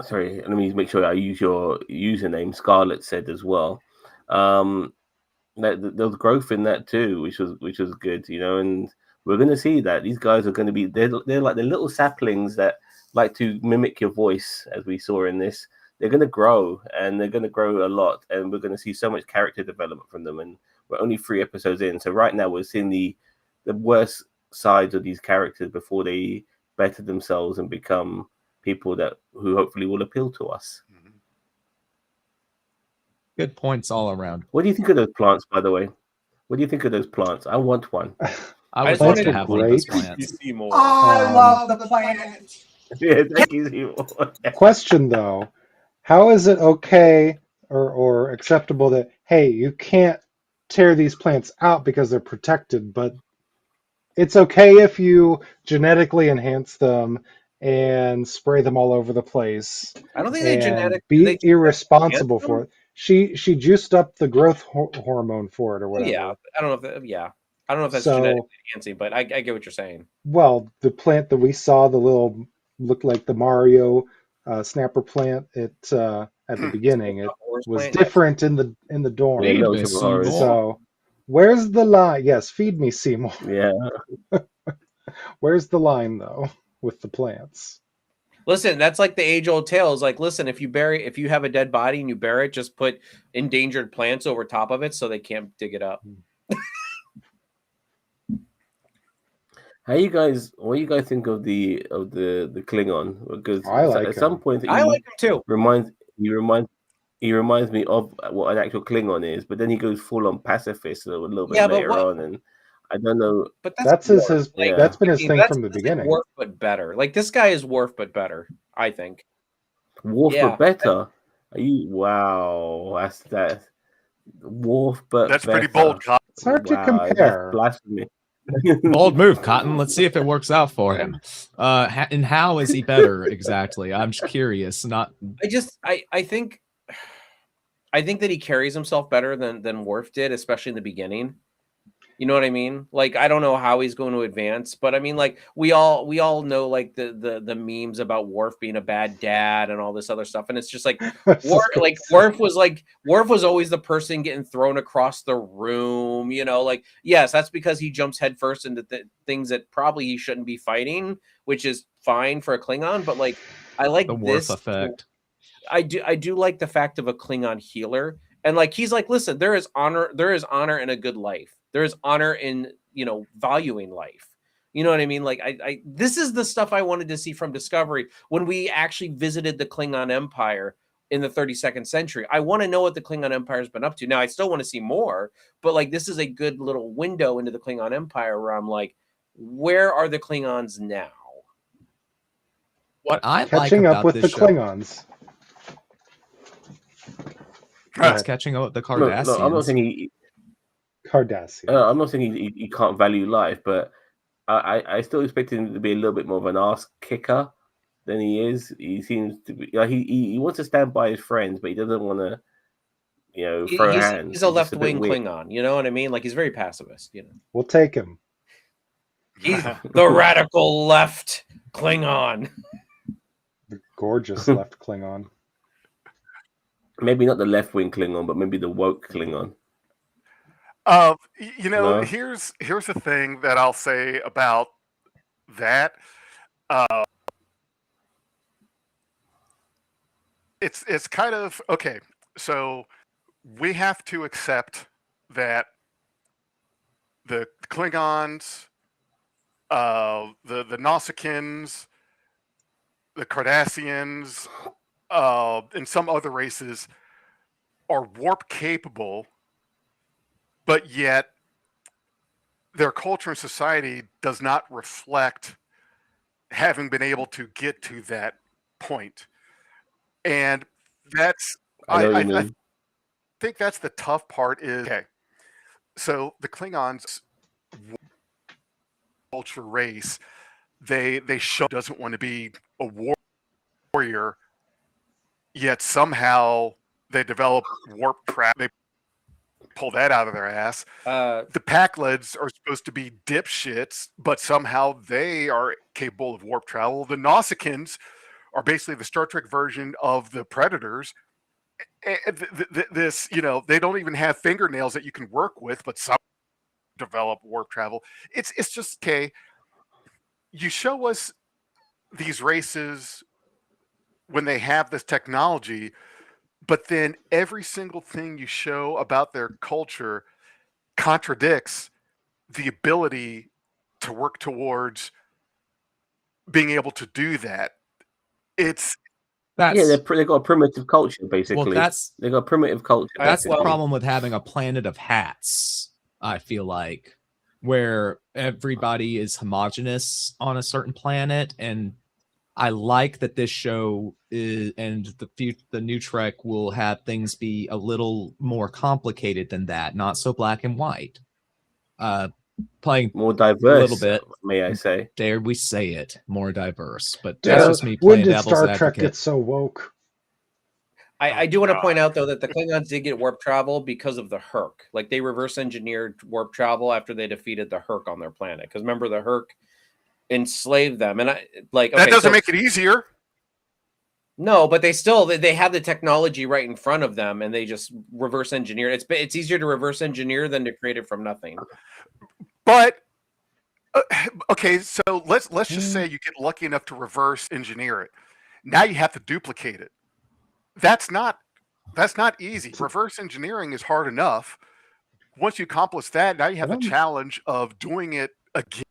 Speaker 2: sorry, let me make sure I use your username. Scarlett said as well. That there was growth in that too, which was good, and we're going to see that these guys are going to be they're like the little saplings that like to mimic your voice, as we saw in this. They're going to grow, and they're going to grow a lot, and we're going to see so much character development from them. And we're only 3 episodes in, so right now we're seeing the worst sides of these characters before they better themselves and become people who hopefully will appeal to us.
Speaker 1: Good points all around.
Speaker 2: What do you think of those plants, by the way? What do you think of those plants? I want one.
Speaker 1: I would
Speaker 3: just
Speaker 1: like
Speaker 3: wanted
Speaker 1: to
Speaker 3: to
Speaker 1: have one of those
Speaker 4: great.
Speaker 1: plants.
Speaker 3: See more.
Speaker 6: I love the plant.
Speaker 2: Yeah, thank you.
Speaker 4: Question though, how is it okay or acceptable that, hey, you can't tear these plants out because they're protected, but it's okay if you genetically enhance them and spray them all over the place
Speaker 3: I don't think they
Speaker 4: and
Speaker 3: they
Speaker 4: be irresponsible
Speaker 3: enhance
Speaker 4: for it? She juiced up the growth hormone for it or
Speaker 3: Well,
Speaker 4: whatever.
Speaker 3: yeah, I don't know if I don't know if that's
Speaker 4: So,
Speaker 3: genetically enhancing, but I get what you're saying.
Speaker 4: well, the plant that we saw, the little looked like the Mario snapper plant at the beginning. It
Speaker 3: Horse
Speaker 4: was
Speaker 3: plant, yeah.
Speaker 4: different in the dorm.
Speaker 2: Yeah,
Speaker 1: Feed
Speaker 2: no,
Speaker 1: me
Speaker 2: some
Speaker 1: some
Speaker 2: orange.
Speaker 1: more.
Speaker 4: So, where's the line? Yes, feed me, Seymour.
Speaker 2: Yeah.
Speaker 4: Where's the line though with the plants?
Speaker 3: Listen, that's like the age-old tale. Is like, listen, if you have a dead body and you bury it, just put endangered plants over top of it so they can't dig it up.
Speaker 2: What do you guys think of the Klingon? Because
Speaker 4: I like
Speaker 2: at some
Speaker 4: him.
Speaker 2: point
Speaker 3: I like him too.
Speaker 2: he reminds me of what an actual Klingon is, but then he goes full on pacifist a little bit
Speaker 3: Yeah, but
Speaker 2: later on, and I don't know.
Speaker 3: But
Speaker 4: That's
Speaker 3: Worf.
Speaker 4: his.
Speaker 2: Yeah.
Speaker 4: That's been his
Speaker 3: I mean,
Speaker 4: thing
Speaker 3: that's
Speaker 4: from the
Speaker 3: like
Speaker 4: beginning.
Speaker 3: Worf, but better. Like this guy is Worf, but better. I think.
Speaker 2: Worf
Speaker 3: Yeah.
Speaker 2: but better. Are you? Wow, that's Worf but
Speaker 5: That's
Speaker 2: better.
Speaker 5: pretty bold, Cotton.
Speaker 4: It's hard to
Speaker 2: Wow,
Speaker 4: compare.
Speaker 2: that's blasphemy.
Speaker 1: Bold move, Cotton. Let's see if it works out for him. And how is he better exactly? I'm just curious.
Speaker 3: I think that he carries himself better than Worf did, especially in the beginning. You know what I mean? Like, I don't know how he's going to advance, but I mean, like, we all know like the memes about Worf being a bad dad and all this other stuff, and it's just like Worf was always the person getting thrown across the room. Like, yes, that's because he jumps headfirst into things that probably he shouldn't be fighting, which is fine for a Klingon. But like, I like
Speaker 1: The
Speaker 3: this
Speaker 1: Worf effect.
Speaker 3: I do like the fact of a Klingon healer. And like he's like, listen, there is honor in a good life. There is honor in, valuing life. You know what I mean? Like I this is the stuff I wanted to see from Discovery when we actually visited the Klingon Empire in the 32nd century. I want to know what the Klingon Empire's been up to. Now I still want to see more, but like this is a good little window into the Klingon Empire where I'm like, where are the Klingons now?
Speaker 1: What I like
Speaker 4: Catching
Speaker 1: about
Speaker 4: up with
Speaker 1: this
Speaker 4: the
Speaker 1: show,
Speaker 4: Klingons.
Speaker 1: it's catching up with the Cardassians.
Speaker 2: No, I'm not saying
Speaker 4: Cardassian.
Speaker 2: I'm not saying he can't value life, but I still expect him to be a little bit more of an ass kicker than he is. He seems to be like he wants to stand by his friends, but he doesn't want to, throw hands.
Speaker 3: He's a
Speaker 2: It's just bit
Speaker 3: left-wing
Speaker 2: weird.
Speaker 3: Klingon, you know what I mean? Like he's very pacifist,
Speaker 4: We'll take him.
Speaker 3: He's the radical left Klingon.
Speaker 4: The gorgeous left Klingon.
Speaker 2: Maybe not the left wing Klingon, but maybe the woke Klingon.
Speaker 5: No? Here's the thing that I'll say about that. It's kind of okay. So we have to accept that the Klingons, the Nausicaans, the Cardassians, and some other races are warp capable, but yet their culture and society does not reflect having been able to get to that point. And that's I think that's the tough part is okay. So the Klingons culture race they show doesn't want to be a warrior, yet somehow they develop warp trap. They pull that out of their ass. The Packlets are supposed to be dipshits, but somehow they are capable of warp travel. The Nausicaans are basically the Star Trek version of the Predators. This, they don't even have fingernails that you can work with, but some develop warp travel. It's just okay. You show us these races when they have this technology, but then every single thing you show about their culture contradicts the ability to work towards being able to do that. It's
Speaker 2: they've got a primitive culture, basically. They've got a primitive culture.
Speaker 1: That's the problem with having a planet of hats, I feel like, where everybody is homogenous on a certain planet. And I like that this show is, and the new Trek will have things be a little more complicated than that, not so black and white. Playing
Speaker 2: more diverse,
Speaker 1: a little bit,
Speaker 2: may I say?
Speaker 1: Dare we say it? More diverse, but that's just me
Speaker 4: When
Speaker 1: playing
Speaker 4: did
Speaker 1: devil's
Speaker 4: Star
Speaker 1: advocate.
Speaker 4: Trek get so woke?
Speaker 3: I do want to point out, though, that the Klingons did get warp travel because of the Herc. Like, they reverse engineered warp travel after they defeated the Herc on their planet. Because remember, the Herc enslaved them, and
Speaker 5: that doesn't make it easier.
Speaker 3: No, but they have the technology right in front of them, and they just reverse engineer. It's easier to reverse engineer than to create it from nothing.
Speaker 5: But okay, so let's just say you get lucky enough to reverse engineer it. Now you have to duplicate it. That's not easy. Reverse engineering is hard enough. Once you accomplish that, now you have the challenge of doing it again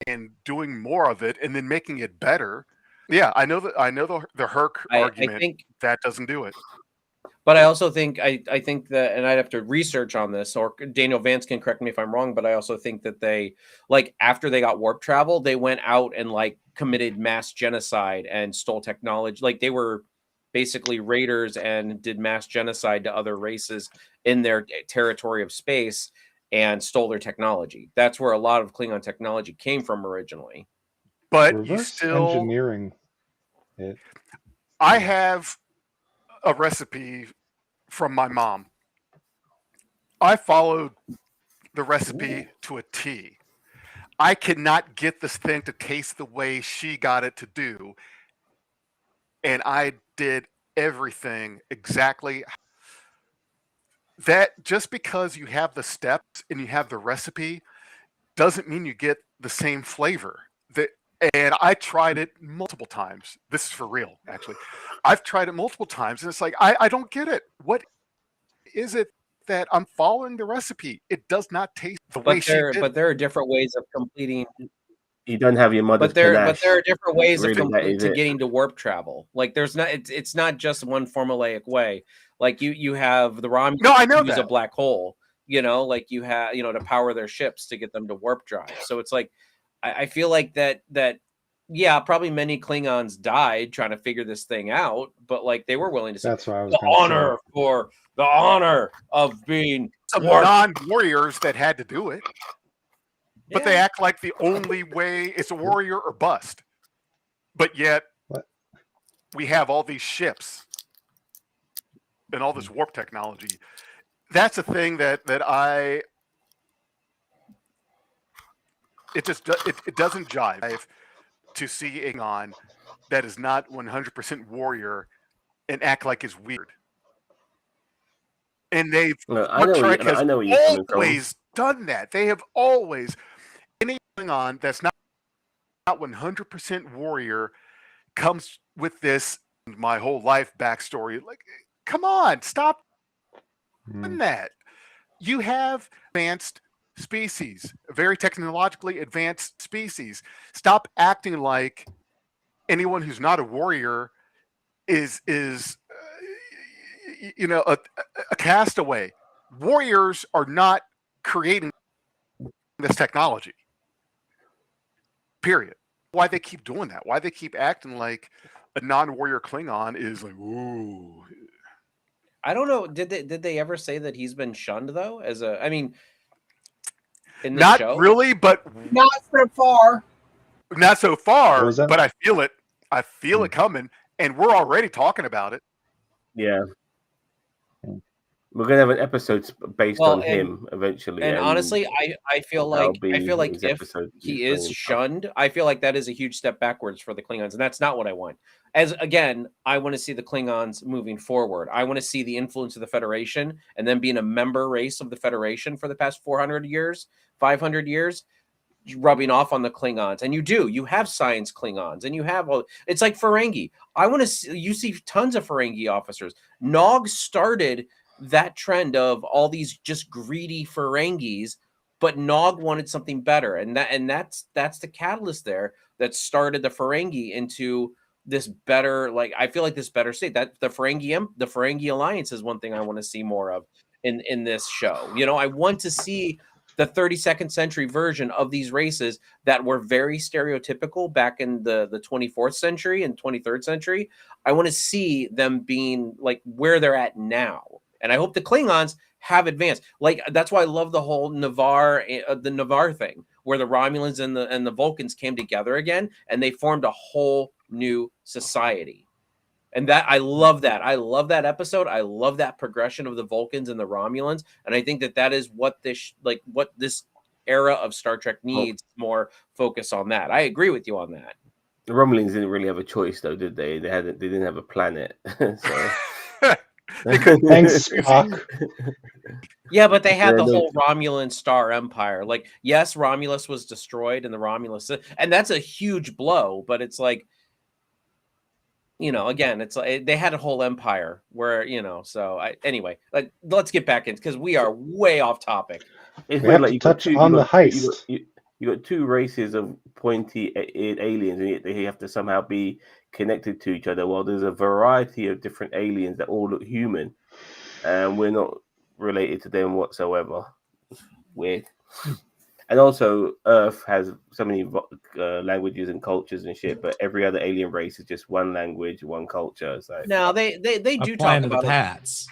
Speaker 5: and doing more of it, and then making it better. Yeah, I know the Herc argument.
Speaker 3: I think
Speaker 5: that doesn't do it.
Speaker 3: But I also think I think that, and I'd have to research on this, or Daniel Vance can correct me if I'm wrong, but I also think that they, like, after they got warp travel, they went out and like committed mass genocide and stole technology. Like, they were basically raiders and did mass genocide to other races in their territory of space and stole their technology. That's where a lot of Klingon technology came from originally.
Speaker 5: But
Speaker 4: Reverse
Speaker 5: you still
Speaker 4: engineering it.
Speaker 5: I have a recipe from my mom. I followed the recipe to a T. I cannot get this thing to taste the way she got it to do. And I did everything exactly. That just because you have the steps and you have the recipe doesn't mean you get the same flavor. And I tried it multiple times. This is for real, actually. I've tried it multiple times, and it's like, I don't get it. What is it that I'm following the recipe? It does not taste the way she did.
Speaker 3: But there are different ways of completing.
Speaker 2: You don't have your mother's
Speaker 3: But there are different ways
Speaker 2: really,
Speaker 3: of getting to warp travel. Like, there's not. It's not just one formulaic way. Like, you have the Romulans.
Speaker 5: No, I know
Speaker 3: use
Speaker 5: that.
Speaker 3: a black hole. Like you have, to power their ships to get them to warp drive. So it's like, I feel like that yeah, probably many Klingons died trying to figure this thing out, but like they were willing to say,
Speaker 4: That's what I was
Speaker 3: the honor of being
Speaker 5: some non-warriors that had to do it. But they act like the only way it's a warrior or bust. But yet we have all these ships and all this warp technology. That's a thing that it doesn't jive to see a Klingon that is not 100% warrior and act like it's weird. And Trek has always done that. They have always, any Klingon that's not 100% warrior comes with this my whole life backstory. Like, come on, stop doing that. You have advanced species, a very technologically advanced species. Stop acting like anyone who's not a warrior is a castaway. Warriors are not creating this technology. Period. Why they keep doing that? Why they keep acting like a non-warrior Klingon is like, ooh.
Speaker 3: I don't know. Did they ever say that he's been shunned though? in this
Speaker 5: Not
Speaker 3: show?
Speaker 5: really, but
Speaker 6: Not so far.
Speaker 5: not so
Speaker 4: What
Speaker 5: far.
Speaker 4: was that?
Speaker 5: But I feel it. I feel it coming, and we're already talking about it.
Speaker 2: Yeah. We're gonna have an episode based
Speaker 3: Well,
Speaker 2: on him eventually.
Speaker 3: And honestly, I feel
Speaker 2: that'll
Speaker 3: like
Speaker 2: be
Speaker 3: if
Speaker 2: his episode
Speaker 3: he
Speaker 2: bringing
Speaker 3: is
Speaker 2: stuff.
Speaker 3: shunned, I feel like that is a huge step backwards for the Klingons, and that's not what I want. As again, I want to see the Klingons moving forward. I want to see the influence of the Federation, and then being a member race of the Federation for the past 400 years, 500 years, rubbing off on the Klingons. And you have science Klingons, and you have it's like Ferengi. I want to see you see tons of Ferengi officers. Nog started that trend of all these just greedy Ferengis, but Nog wanted something better, and that's the catalyst there that started the Ferengi into this better. Like I feel like this better state that the Ferengi Alliance is one thing I want to see more of in this show. You know, I want to see the 32nd century version of these races that were very stereotypical back in the 24th century and 23rd century. I want to see them being like where they're at now. And I hope the Klingons have advanced. Like that's why I love the whole the Navarre thing, where the Romulans and the Vulcans came together again, and they formed a whole new society. And that I love that. I love that episode. I love that progression of the Vulcans and the Romulans, and I think that is what what this era of Star Trek needs more focus on that. I agree with you on that.
Speaker 2: The Romulans didn't really have a choice, though, did they? They didn't have a planet. So.
Speaker 4: Thanks, Spock.
Speaker 3: Yeah, but they had the whole Romulan Star Empire. Like, yes, Romulus was destroyed, and the Romulus, and that's a huge blow. But it's like, you know, again, it's like they had a whole empire where, you know. So anyway, let's get back in because we are way off topic.
Speaker 2: It's
Speaker 4: We
Speaker 2: weird,
Speaker 4: have to touch on the heist.
Speaker 2: You got two races of pointy-eared aliens, and yet they have to somehow be connected to each other. Well, there's a variety of different aliens that all look human, and we're not related to them whatsoever. Weird. And also, Earth has so many languages and cultures and shit, but every other alien race is just one language, one culture. It's like,
Speaker 3: Now they do talk
Speaker 1: Planet
Speaker 3: about
Speaker 1: of Hats.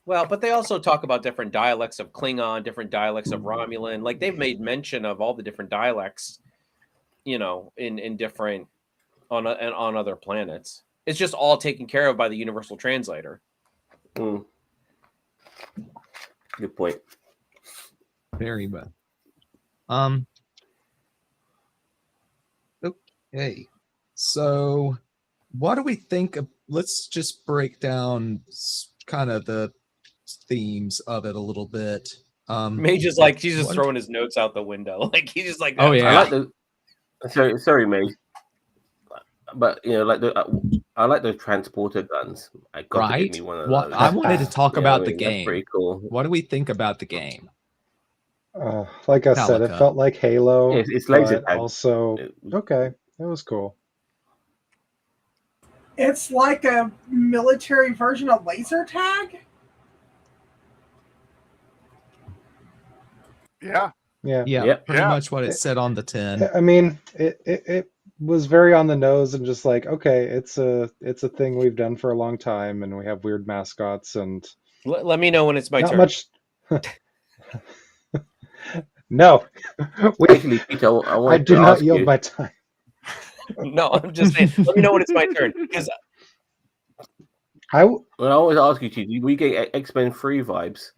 Speaker 3: Well, but they also talk about different dialects of Klingon, different dialects of Romulan. Like they've made mention of all the different dialects, you know, in different on other planets. It's just all taken care of by the universal translator.
Speaker 2: Good point.
Speaker 1: Very well. Okay. So, what do we think of? Let's just break down kind of the themes of it a little bit.
Speaker 3: Mage is like he's just throwing his notes out the window. Like he's just like,
Speaker 1: oh yeah.
Speaker 2: I like the sorry, Mage. But you know, like I like those transporter guns. I got to give me one of those.
Speaker 1: I wanted to talk about the
Speaker 2: That's
Speaker 1: game.
Speaker 2: pretty cool.
Speaker 1: What do we think about the game?
Speaker 4: Like I said, it felt like Halo.
Speaker 2: Yeah, it's laser tag.
Speaker 4: Also, okay, that was cool.
Speaker 6: It's like a military version of laser tag.
Speaker 5: Yeah.
Speaker 1: Yeah, pretty much what it said on the tin.
Speaker 4: I mean, it was very on the nose and just like, okay, it's a thing we've done for a long time, and we have weird mascots and.
Speaker 3: Let me know when it's my
Speaker 4: not
Speaker 3: turn.
Speaker 4: Much. No,
Speaker 2: Actually, Peter,
Speaker 4: I do not yield my time.
Speaker 3: No, I'm just saying. Let me know when it's my turn because
Speaker 2: I always ask you, Chief, we get X-Men 3 vibes.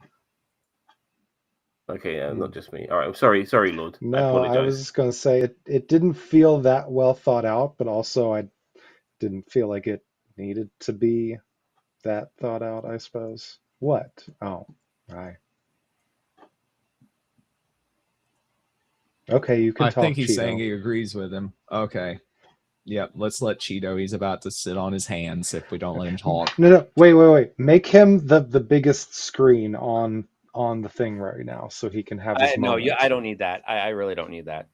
Speaker 2: Okay, yeah, not just me. All right, I'm sorry, Lord.
Speaker 4: No, I was just going to say it didn't feel that well thought out, but also I didn't feel like it needed to be that thought out, I suppose. What? Oh, right. Okay, you can talk,
Speaker 1: I think he's
Speaker 4: Cheeto.
Speaker 1: saying he agrees with him. Okay. Yep, let's let Cheeto. He's about to sit on his hands if we don't let him talk.
Speaker 4: No, wait. Make him the biggest screen on the thing right now so he can have his moment.
Speaker 3: I don't need that. I really don't need that.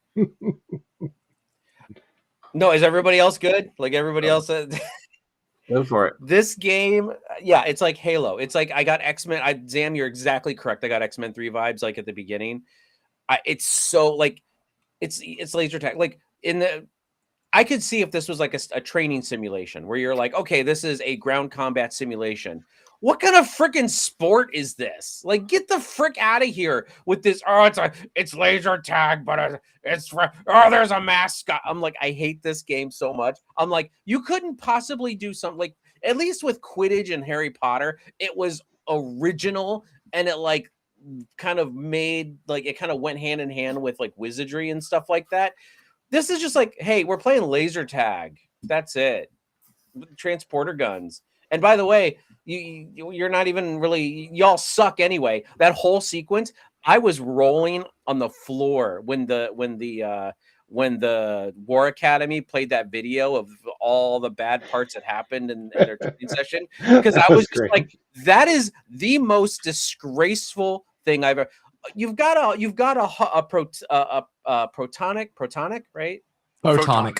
Speaker 3: No, is everybody else good? Like everybody else?
Speaker 2: Go for it.
Speaker 3: This game, yeah, it's like Halo. It's like I got X-Men. Zam, you're exactly correct. I got X-Men 3 vibes like at the beginning. It's so like it's laser tag. Like I could see if this was like a training simulation where you're like, okay, this is a ground combat simulation. what kind of freaking sport is this? Like, get the frick out of here with this. Oh, it's laser tag, but there's a mascot. I'm like, I hate this game so much. I'm like, you couldn't possibly do something like, at least with Quidditch and Harry Potter, it was original, and it like kind of made like it kind of went hand in hand with like wizardry and stuff like that. This is just like, hey, we're playing laser tag. That's it. Transporter guns. And by the way, you're not even really, y'all suck anyway. That whole sequence, I was rolling on the floor when the War Academy played that video of all the bad parts that happened in their training session, because I was just like, that is the most disgraceful thing I've ever. You've got a protonic, right?
Speaker 1: Photonic.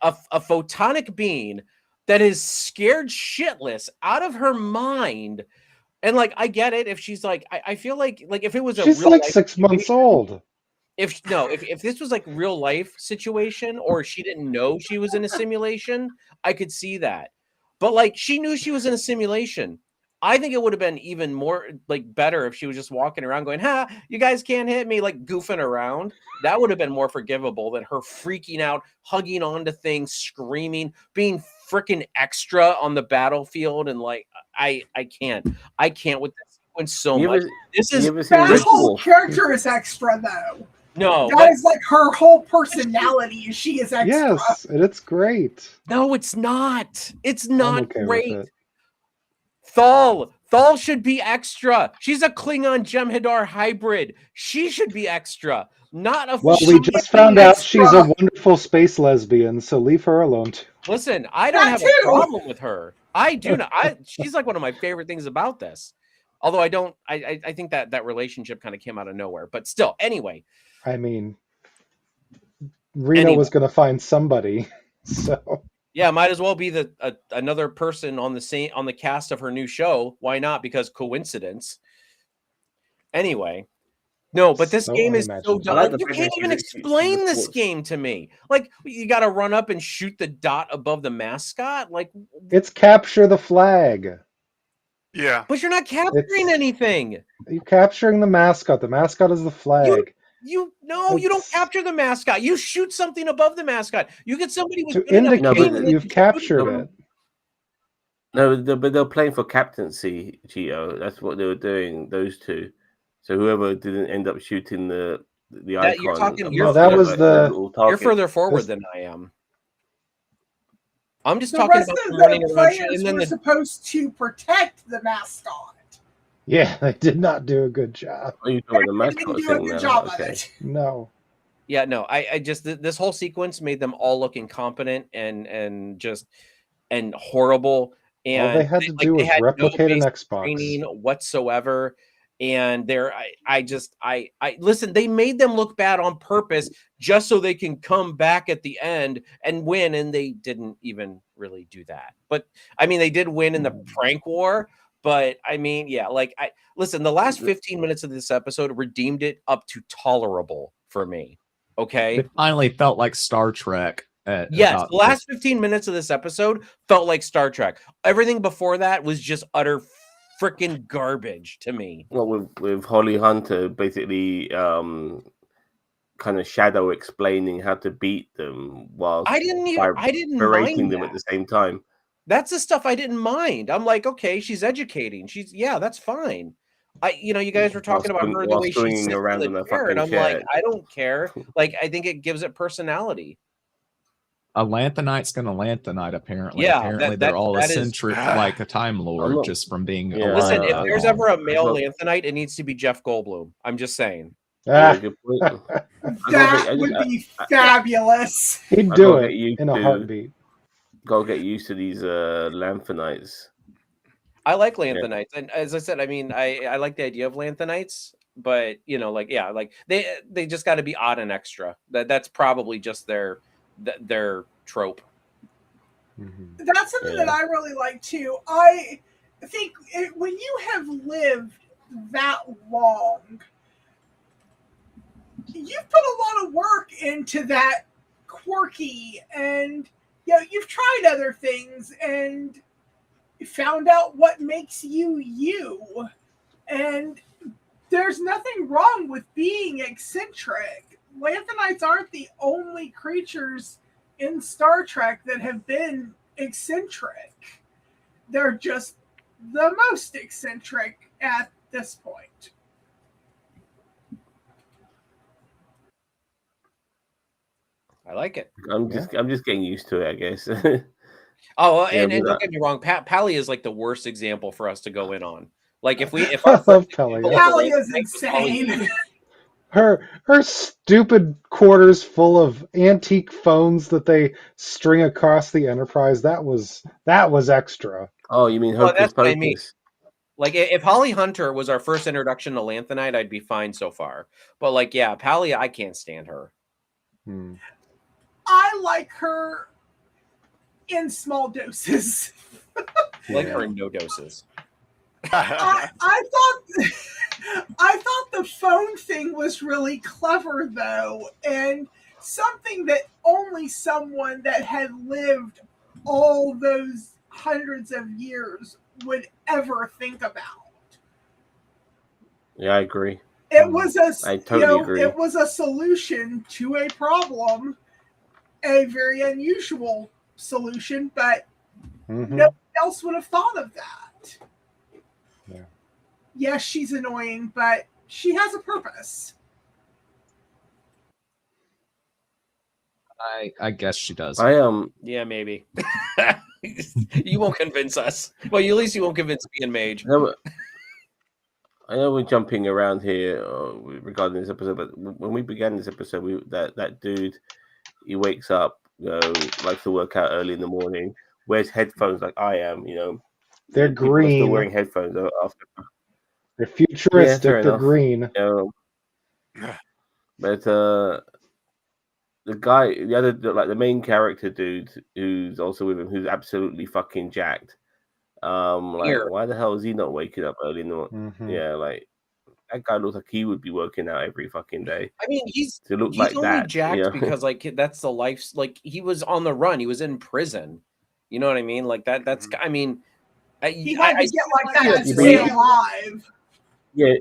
Speaker 3: A photonic being that is scared shitless out of her mind. And like, I get it. If she's like, I feel like if it was
Speaker 4: she's like 6 months old.
Speaker 3: If this was like real life situation, or she didn't know she was in a simulation, I could see that. But like, she knew she was in a simulation. I think it would have been even more like better if she was just walking around going, "Ha, you guys can't hit me," like goofing around. That would have been more forgivable than her freaking out, hugging onto things, screaming, being freaking extra on the battlefield. And like, I can't with this sequence so much.
Speaker 6: That whole character is extra though.
Speaker 3: No,
Speaker 6: that is like her whole personality. She is extra.
Speaker 4: Yes, and it's great.
Speaker 3: No, it's not. It's not
Speaker 4: okay
Speaker 3: great. Thal should be extra. She's a Klingon Jem'Hadar hybrid. She should be extra. Not a.
Speaker 4: Well, we just found out she's a wonderful space lesbian, so leave her alone too.
Speaker 3: Listen, I don't have a problem with her. I do not. She's like one of my favorite things about this. Although I don't. I think that relationship kind of came out of nowhere. But still, anyway.
Speaker 4: I mean, Rena was going to find somebody, so.
Speaker 3: Yeah, might as well be another person on the cast of her new show. Why not? Because coincidence. Anyway, no, but this game is so dumb. You can't even explain this game to me. Like, you got to run up and shoot the dot above the mascot. Like,
Speaker 4: it's capture the flag.
Speaker 5: Yeah,
Speaker 3: but you're not capturing anything.
Speaker 4: You're capturing the mascot. The mascot is the flag.
Speaker 3: You don't capture the mascot. You shoot something above the mascot. You get somebody with
Speaker 4: to indicate that you've captured it.
Speaker 2: No, but they're playing for captaincy, Cheeto. That's what they were doing. Those two. So whoever didn't end up shooting the icon.
Speaker 3: You're further forward than I am. I'm just talking about running around.
Speaker 6: And then we're supposed to protect the mascot.
Speaker 4: Yeah, they did not do a good job.
Speaker 2: Are you doing the mascot thing now?
Speaker 6: Okay.
Speaker 4: No.
Speaker 3: Yeah, no. I just this whole sequence made them all look incompetent and horrible. And
Speaker 4: all they had to do was replicate an Xbox
Speaker 3: training whatsoever. And I listen. They made them look bad on purpose just so they can come back at the end and win. And they didn't even really do that. But I mean, they did win in the prank war. But I mean, yeah, like listen, the last 15 minutes of this episode redeemed it up to tolerable for me. Okay.
Speaker 1: It finally felt like Star Trek.
Speaker 3: Yes, the last 15 minutes of this episode felt like Star Trek. Everything before that was just utter freaking garbage to me.
Speaker 2: Well, with Holly Hunter basically kind of shadow explaining how to beat them while
Speaker 3: I didn't
Speaker 2: berating
Speaker 3: mind
Speaker 2: them at the same time.
Speaker 3: That's the stuff I didn't mind. I'm like, okay, she's educating. That's fine. You guys were talking about her the way she's around in the chair, and I'm like, I don't care. Like, I think it gives it personality.
Speaker 1: A Lanthanite's gonna Lanthanite, apparently.
Speaker 3: Yeah,
Speaker 1: apparently they're all eccentric, like a Time Lord, just from being.
Speaker 3: Listen, if there's ever a male Lanthanite, it needs to be Jeff Goldblum. I'm just saying.
Speaker 6: That would be fabulous.
Speaker 4: He'd do it in a heartbeat.
Speaker 2: Gotta get used to these Lanthanites.
Speaker 3: I like Lanthanites, and as I said, I mean, I like the idea of Lanthanites, but they just got to be odd and extra. That's probably just their trope.
Speaker 6: Mm-hmm. That's something that I really like too. I think when you have lived that long, you've put a lot of work into that quirky, and you've tried other things, and found out what makes you you. And there's nothing wrong with being eccentric. Lanthanites aren't the only creatures in Star Trek that have been eccentric. They're just the most eccentric at this point.
Speaker 3: I like it.
Speaker 2: I'm just getting used to it, I guess.
Speaker 3: Oh,
Speaker 2: Yeah,
Speaker 3: and
Speaker 2: but
Speaker 3: don't get me wrong, Pally is like the worst example for us to go in on. Like if
Speaker 4: I
Speaker 3: our
Speaker 4: love
Speaker 3: first
Speaker 4: Pelia.
Speaker 3: example of
Speaker 6: Pally
Speaker 3: the
Speaker 6: is
Speaker 3: Lanthanite was Holly
Speaker 6: insane.
Speaker 4: Her stupid quarters full of antique phones that they string across the Enterprise. That was extra.
Speaker 2: Oh, you mean
Speaker 3: Well,
Speaker 2: Hocus
Speaker 3: that's what I
Speaker 2: Pocus?
Speaker 3: mean. Like if Holly Hunter was our first introduction to Lanthanite, I'd be fine so far. But like, yeah, Pally, I can't stand her.
Speaker 6: I like her in small doses.
Speaker 3: I like her in no doses.
Speaker 6: I thought the phone thing was really clever though, and something that only someone that had lived all those hundreds of years would ever think about.
Speaker 2: Yeah, I agree.
Speaker 6: It was
Speaker 2: I totally agree.
Speaker 6: It was a solution to a problem, a very unusual solution, but no one else would have thought of that.
Speaker 4: Yeah.
Speaker 6: Yes, she's annoying, but she has a purpose.
Speaker 1: I guess she does.
Speaker 3: Yeah, maybe. You won't convince us. Well, at least you won't convince me and Mage.
Speaker 2: I know we're jumping around here regarding this episode, but when we began this episode, that dude, he wakes up, likes to work out early in the morning, wears headphones like I am,
Speaker 4: They're
Speaker 2: People are
Speaker 4: green.
Speaker 2: still wearing headphones after.
Speaker 4: They're futuristic.
Speaker 2: Yeah, fair
Speaker 4: they're
Speaker 2: enough.
Speaker 4: green.
Speaker 2: But the guy, the main character dude, who's also with him, who's absolutely fucking jacked. Why the hell is he not waking up early in the morning? Yeah, like that guy looks like he would be working out every fucking day.
Speaker 3: I mean, he's
Speaker 2: like
Speaker 3: only
Speaker 2: that,
Speaker 3: jacked because like that's the life. Like he was on the run. He was in prison. You know what I mean? Like that. That's. I mean,
Speaker 6: He had to get like that to stay alive.
Speaker 2: Yeah,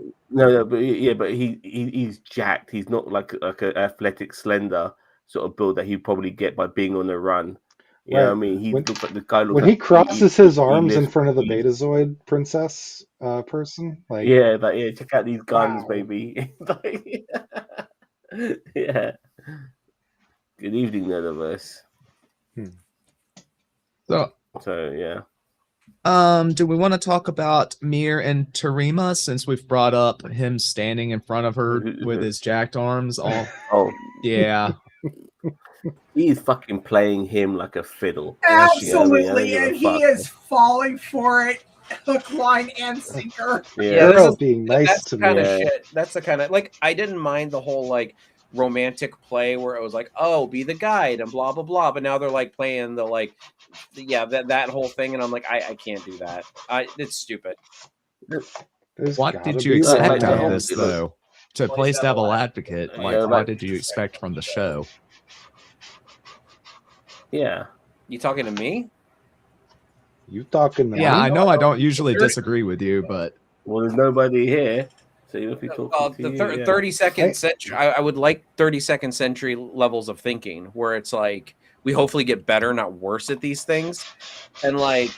Speaker 2: but he's jacked. He's not like an athletic, slender sort of build that he'd probably get by being on the run. You know what I mean? He looks like the guy.
Speaker 4: When he crosses his arms in front of the Betazoid princess person, like
Speaker 2: check out these guns, baby. Yeah. Good evening, Netherverse. So yeah.
Speaker 1: Do we want to talk about Mir and Tarima since we've brought up him standing in front of her with his jacked arms? Yeah.
Speaker 2: He's fucking playing him like a fiddle.
Speaker 6: Absolutely, and he is falling for it, hook, line, and sinker.
Speaker 4: Girl being nice to me.
Speaker 3: Shit. That's the kind of like I didn't mind the whole like romantic play where it was like, oh, be the guide and blah blah blah. But now they're like playing the like, that whole thing, and I'm like, I can't do that. It's stupid.
Speaker 1: What did you expect out of this though? To play devil advocate, what did you expect from the show?
Speaker 2: Yeah.
Speaker 3: You talking to me?
Speaker 4: You talking to me?
Speaker 1: Yeah, I know I don't usually disagree with you, but
Speaker 2: there's nobody here. So you'll be talking to
Speaker 3: the 32nd century. I would like 32nd century levels of thinking where it's like we hopefully get better, not worse at these things. And like,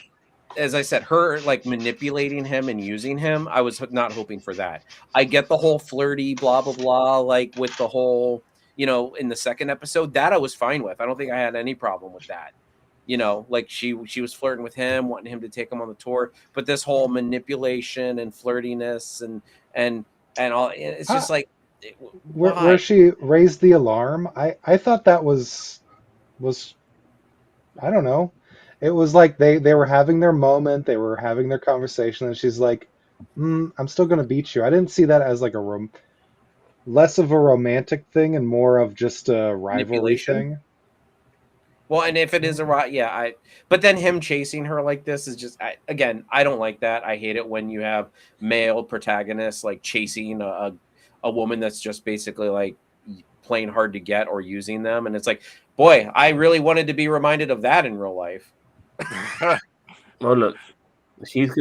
Speaker 3: as I said, her like manipulating him and using him, I was not hoping for that. I get the whole flirty blah blah blah, like with the whole, in the second episode, that I was fine with. I don't think I had any problem with that. Like she was flirting with him, wanting him to take him on the tour. But this whole manipulation and flirtiness and all, it's just like
Speaker 4: where she raised the alarm. I thought that was I don't know. It was like they were having their moment, they were having their conversation, and she's like, I'm still gonna beat you. I didn't see that as like less of a romantic thing and more of just a rivalry thing.
Speaker 3: Well, and if it is but then him chasing her like this is just, I don't like that. I hate it when you have male protagonists like chasing a woman that's just basically like playing hard to get or using them. And it's like, boy, I really wanted to be reminded of that in real life.
Speaker 2: Well, look, She's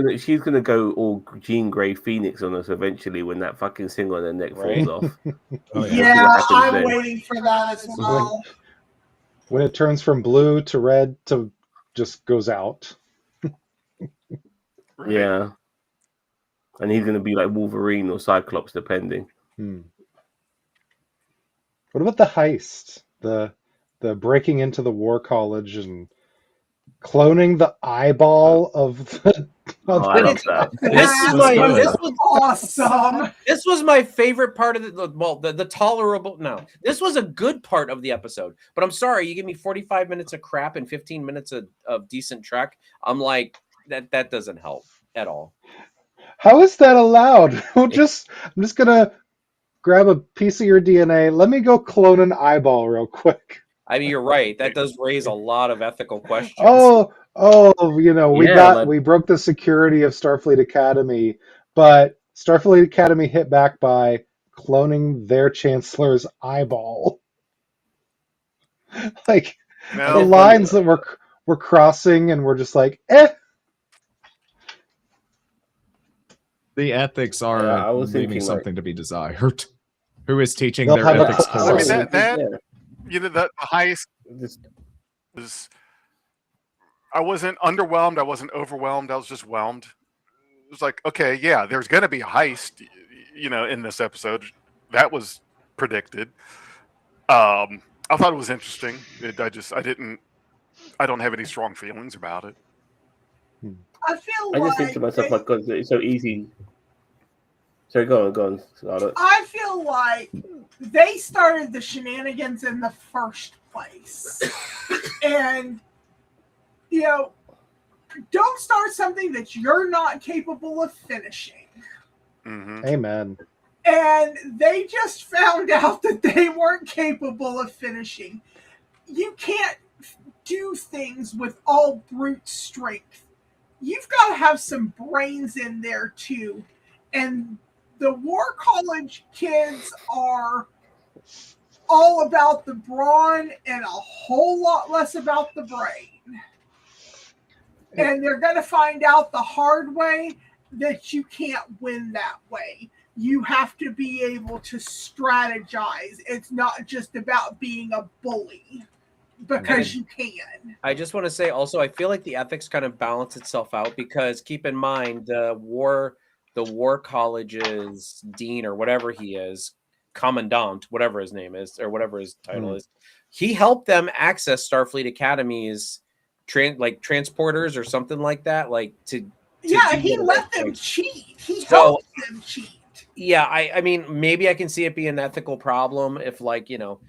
Speaker 2: gonna go all Jean Grey Phoenix on us eventually when that fucking thing on her neck
Speaker 3: Right.
Speaker 2: falls off.
Speaker 1: Oh,
Speaker 6: Yeah,
Speaker 2: what happens
Speaker 6: I'm
Speaker 2: then.
Speaker 6: waiting for that as well.
Speaker 4: When it turns from blue to red to just goes out.
Speaker 5: Right.
Speaker 2: Yeah, and he's gonna be like Wolverine or Cyclops, depending.
Speaker 4: What about the heist? The breaking into the war college and cloning the eyeball of the
Speaker 2: Oh, I love that.
Speaker 3: This is my
Speaker 1: good.
Speaker 6: Awesome.
Speaker 3: this was my favorite part of the tolerable. No, this was a good part of the episode. But I'm sorry, you give me 45 minutes of crap and 15 minutes of decent Trek. I'm like that doesn't help at all.
Speaker 4: How is that allowed? I'm just gonna grab a piece of your DNA. Let me go clone an eyeball real quick.
Speaker 3: I mean, you're right. That does raise a lot of ethical questions.
Speaker 4: Oh, you know,
Speaker 2: Yeah,
Speaker 4: we broke the security of Starfleet Academy, but Starfleet Academy hit back by cloning their chancellor's eyeball. Like
Speaker 5: Now,
Speaker 4: the lines that we're crossing, and we're just like, eh.
Speaker 1: The ethics are
Speaker 2: Yeah, I was
Speaker 1: leaving
Speaker 2: thinking,
Speaker 1: something to be desired. Who is teaching
Speaker 4: They'll
Speaker 1: their
Speaker 4: have a
Speaker 1: ethics
Speaker 4: cl-
Speaker 5: I mean,
Speaker 1: course?
Speaker 5: that
Speaker 2: Yeah.
Speaker 5: you know, the heist
Speaker 2: Just-
Speaker 5: was. I wasn't underwhelmed. I wasn't overwhelmed. I was just whelmed. It was like, okay, yeah, there's going to be a heist, you know, in this episode. That was predicted. I thought it was interesting. I don't have any strong feelings about it.
Speaker 6: I feel
Speaker 2: I
Speaker 6: like
Speaker 2: just think to myself, my God, it's so easy. Sorry, go on, Scarlett.
Speaker 6: I feel like they started the shenanigans in the first place. And, you know, don't start something that you're not capable of finishing.
Speaker 5: Mm-hmm.
Speaker 4: Amen.
Speaker 6: And they just found out that they weren't capable of finishing. You can't do things with all brute strength. You've got to have some brains in there too. And the War College kids are all about the brawn and a whole lot less about the brain. And they're going to find out the hard way that you can't win that way. You have to be able to strategize. It's not just about being a bully because you can.
Speaker 3: I just want to say also, I feel like the ethics kind of balance itself out because keep in mind the war college's dean or whatever he is, commandant, whatever his name is or whatever his title is, he helped them access Starfleet Academy's transporters or something like that, like to
Speaker 6: Yeah,
Speaker 3: do
Speaker 6: he
Speaker 3: whatever.
Speaker 6: let them cheat. He
Speaker 3: So-
Speaker 6: helped them cheat.
Speaker 3: Yeah, I mean, maybe I can see it being an ethical problem if, like, you know,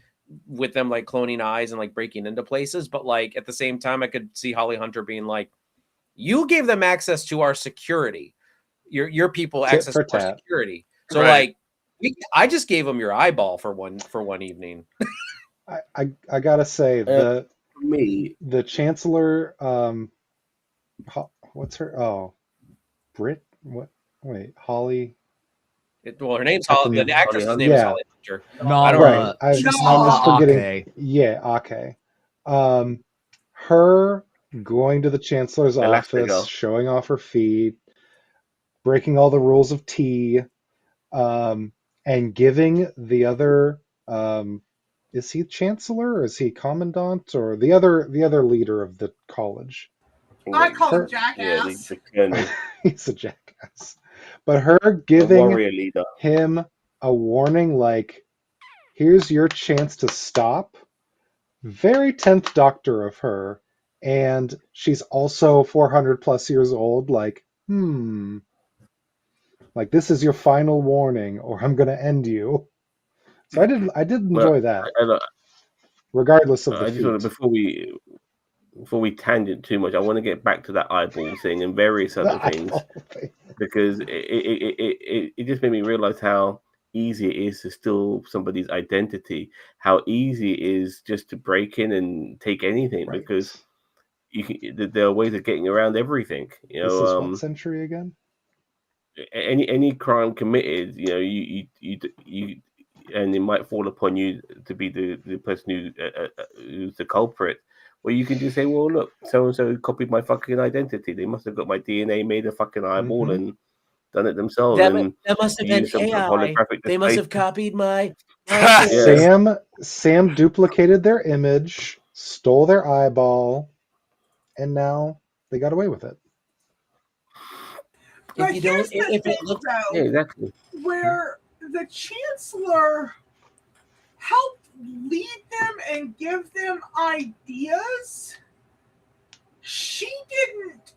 Speaker 3: with them like cloning eyes and like breaking into places, but like at the same time, I could see Holly Hunter being like, "You gave them access to our security, your people
Speaker 4: Tit
Speaker 3: access
Speaker 4: for
Speaker 3: to our
Speaker 4: tat.
Speaker 3: security." So
Speaker 5: Right.
Speaker 3: like, I just gave them your eyeball for one evening.
Speaker 4: I gotta say
Speaker 2: For me,
Speaker 4: the chancellor, what's her? Oh, Brit. What? Wait, Holly.
Speaker 3: Well, her name's
Speaker 4: I
Speaker 3: Holly.
Speaker 4: can-
Speaker 3: The actress's
Speaker 2: Holly
Speaker 3: name is
Speaker 4: Hunter.
Speaker 3: Holly Hunter.
Speaker 1: Nala,
Speaker 4: Right. I
Speaker 1: she's
Speaker 4: was
Speaker 1: Nala
Speaker 4: forgetting.
Speaker 1: Ake.
Speaker 4: Yeah, okay. Her going to the chancellor's
Speaker 2: Elastigirl.
Speaker 4: office, showing off her feet, breaking all the rules of tea, and giving the other, is he chancellor or is he commandant or the other leader of the college?
Speaker 6: I call him
Speaker 2: yeah,
Speaker 6: jackass.
Speaker 2: the colonel,
Speaker 4: He's a jackass. But her
Speaker 2: the
Speaker 4: giving
Speaker 2: warrior leader.
Speaker 4: him a warning like, here's your chance to stop. Very 10th Doctor of her. And she's also 400 plus years old. Like, like this is your final warning or I'm going to end you. So I did enjoy that, regardless of the
Speaker 2: I just want
Speaker 4: feat.
Speaker 2: to, before we tangent too much, I want to get back to that eyeball thing and various other things, because it just made me realize how easy it is to steal somebody's identity, how easy it is just to break in and take anything,
Speaker 4: Right.
Speaker 2: because there are ways of getting around everything. You
Speaker 4: This is
Speaker 2: know,
Speaker 4: what century again?
Speaker 2: any crime committed, you know, you and it might fall upon you to be the person who's the culprit. Or you can just say, well, look, so and so copied my fucking identity. They must have got my DNA, made a fucking eyeball, and done it themselves. And
Speaker 3: That must have been
Speaker 2: use some sort of
Speaker 3: AI.
Speaker 2: holographic
Speaker 3: They must
Speaker 2: display.
Speaker 3: have copied my.
Speaker 2: Yeah.
Speaker 4: Sam duplicated their image, stole their eyeball, and now they got away with it.
Speaker 6: But
Speaker 3: If you don't,
Speaker 6: here's the
Speaker 3: if
Speaker 6: thing,
Speaker 3: it looks,
Speaker 6: though,
Speaker 2: Yeah, exactly.
Speaker 6: where the Chancellor helped lead them and give them ideas, she didn't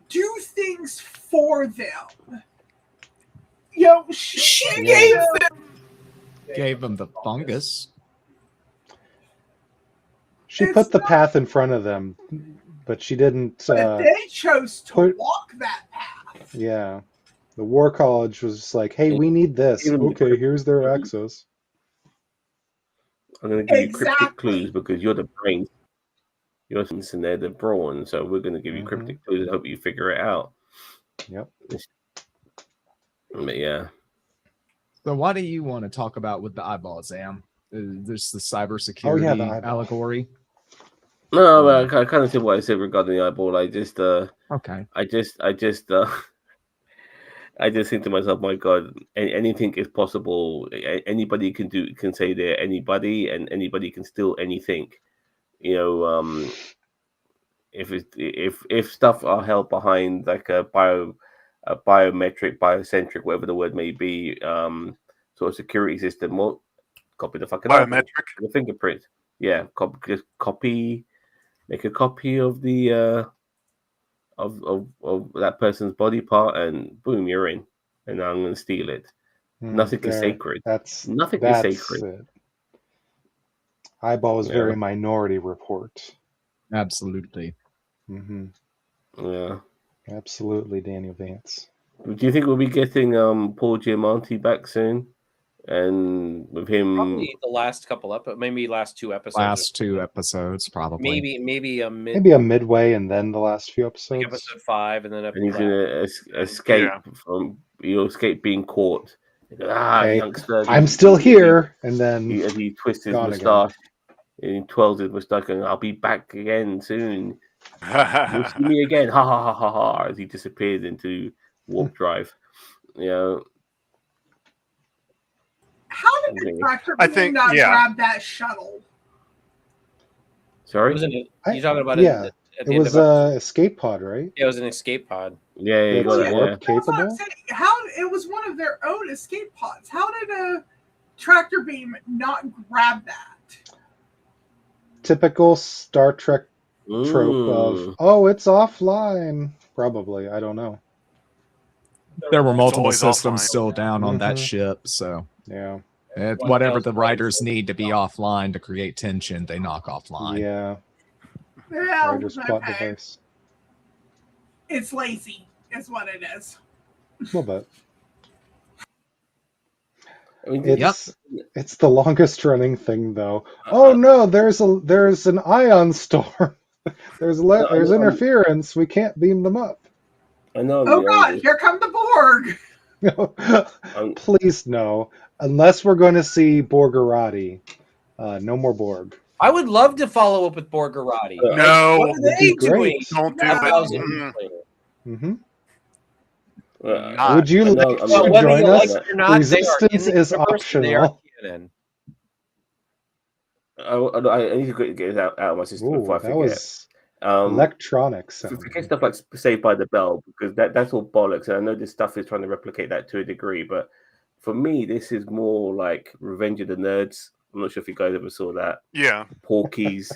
Speaker 6: do things for them. You know, she
Speaker 1: Gave them the fungus.
Speaker 4: She
Speaker 6: It's
Speaker 4: put the
Speaker 6: not-
Speaker 4: path in front of them, but she didn't.
Speaker 6: but they chose to
Speaker 4: put-
Speaker 6: walk that path.
Speaker 4: Yeah, the War College was just like, "Hey, we need this.
Speaker 2: Even the
Speaker 4: Okay, here's their access."
Speaker 2: I'm going to give you
Speaker 6: Exactly.
Speaker 2: cryptic clues because you're the brain. You're and they're the brawn. So we're going to give you cryptic clues and hope you figure it out.
Speaker 4: Yep.
Speaker 2: But yeah.
Speaker 1: So what do you want to talk about with the eyeball, Sam? There's the cybersecurity
Speaker 4: the eyeball.
Speaker 1: allegory.
Speaker 2: No, but I kind of said what I said regarding the eyeball. I just,
Speaker 1: Okay.
Speaker 2: I just think to myself, my God, anything is possible. Anybody can say they're anybody, and anybody can steal anything. You know, if stuff are held behind like a biometric, biocentric, whatever the word may be, sort of security system, well, copy the fucking
Speaker 5: Biometric.
Speaker 2: the fingerprint. Yeah, just copy, make a copy of the of that person's body part, and boom, you're in. And now I'm going to steal it. Nothing is sacred. Nothing is sacred.
Speaker 4: It. Eyeball is very Minority Report.
Speaker 1: Absolutely.
Speaker 2: Yeah.
Speaker 4: Absolutely, Daniel Vance.
Speaker 2: Do you think we'll be getting Paul Giamatti back soon? And with him,
Speaker 3: probably the last couple maybe last 2 episodes.
Speaker 1: Last 2 episodes, probably.
Speaker 3: Maybe a
Speaker 4: midway, and then the last few episodes.
Speaker 3: Like episode 5, and then
Speaker 2: and he's gonna escape from escape being caught.
Speaker 4: Hey,
Speaker 2: youngster!
Speaker 4: I'm still here, and then
Speaker 2: he twists his moustache, and he twirls his moustache, and I'll be back again soon. You'll see me again, ha ha ha ha ha! As he disappears into warp drive. You know.
Speaker 6: How did the tractor not grab that shuttle?
Speaker 2: Sorry?
Speaker 3: You talking about
Speaker 4: it? It was an escape pod, right?
Speaker 3: Yeah, it was an escape pod.
Speaker 2: Yeah, you got it. Yeah.
Speaker 6: Capable? How it was one of their own escape pods. How did a tractor beam not grab that?
Speaker 4: Typical Star Trek trope of it's offline. Probably, I don't know.
Speaker 1: There were multiple systems still down on that ship, so
Speaker 4: yeah.
Speaker 1: Whatever the writers need to be offline to create tension, they knock offline.
Speaker 4: Yeah.
Speaker 6: Well,
Speaker 4: Writer's plot device.
Speaker 6: It's lazy, is what it is.
Speaker 4: A little bit.
Speaker 2: I mean,
Speaker 4: it's the longest running thing, though. Oh no, there's an ion storm. there's interference. We can't beam them up.
Speaker 2: I know.
Speaker 6: Oh God, here come the Borg.
Speaker 4: Please no. Unless we're going to see Borgerati. No more Borg.
Speaker 3: I would love to follow up with Borgerati.
Speaker 5: No.
Speaker 3: What are they doing?
Speaker 5: Don't do
Speaker 4: that.
Speaker 2: Mm-hmm.
Speaker 4: Would you like to join us? Resistance is optional.
Speaker 2: I need to get it out of my system before I forget.
Speaker 4: That was electronics.
Speaker 2: Forget stuff like Saved by the Bell, because that's all bollocks. And I know this stuff is trying to replicate that to a degree, but for me, this is more like Revenge of the Nerds. I'm not sure if you guys ever saw that.
Speaker 5: Yeah.
Speaker 2: Porky's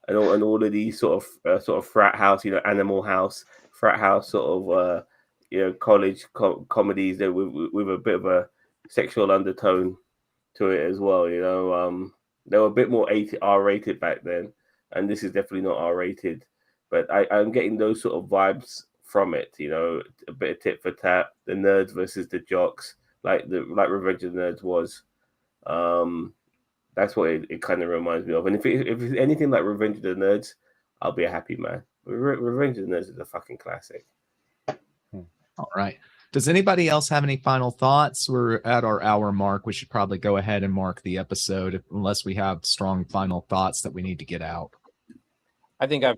Speaker 2: and all of these sort of frat house, Animal House, frat house sort of college comedies that with a bit of a sexual undertone to it as well. They were a bit more R-rated back then, and this is definitely not R-rated. But I'm getting those sort of vibes from it. A bit of tit for tat, the nerds versus the jocks, like Revenge of the Nerds was. That's what it kind of reminds me of. And if it's anything like Revenge of the Nerds, I'll be a happy man. Revenge of the Nerds is a fucking classic.
Speaker 1: All right. Does anybody else have any final thoughts? We're at our hour mark. We should probably go ahead and mark the episode unless we have strong final thoughts that we need to get out.
Speaker 3: I think I've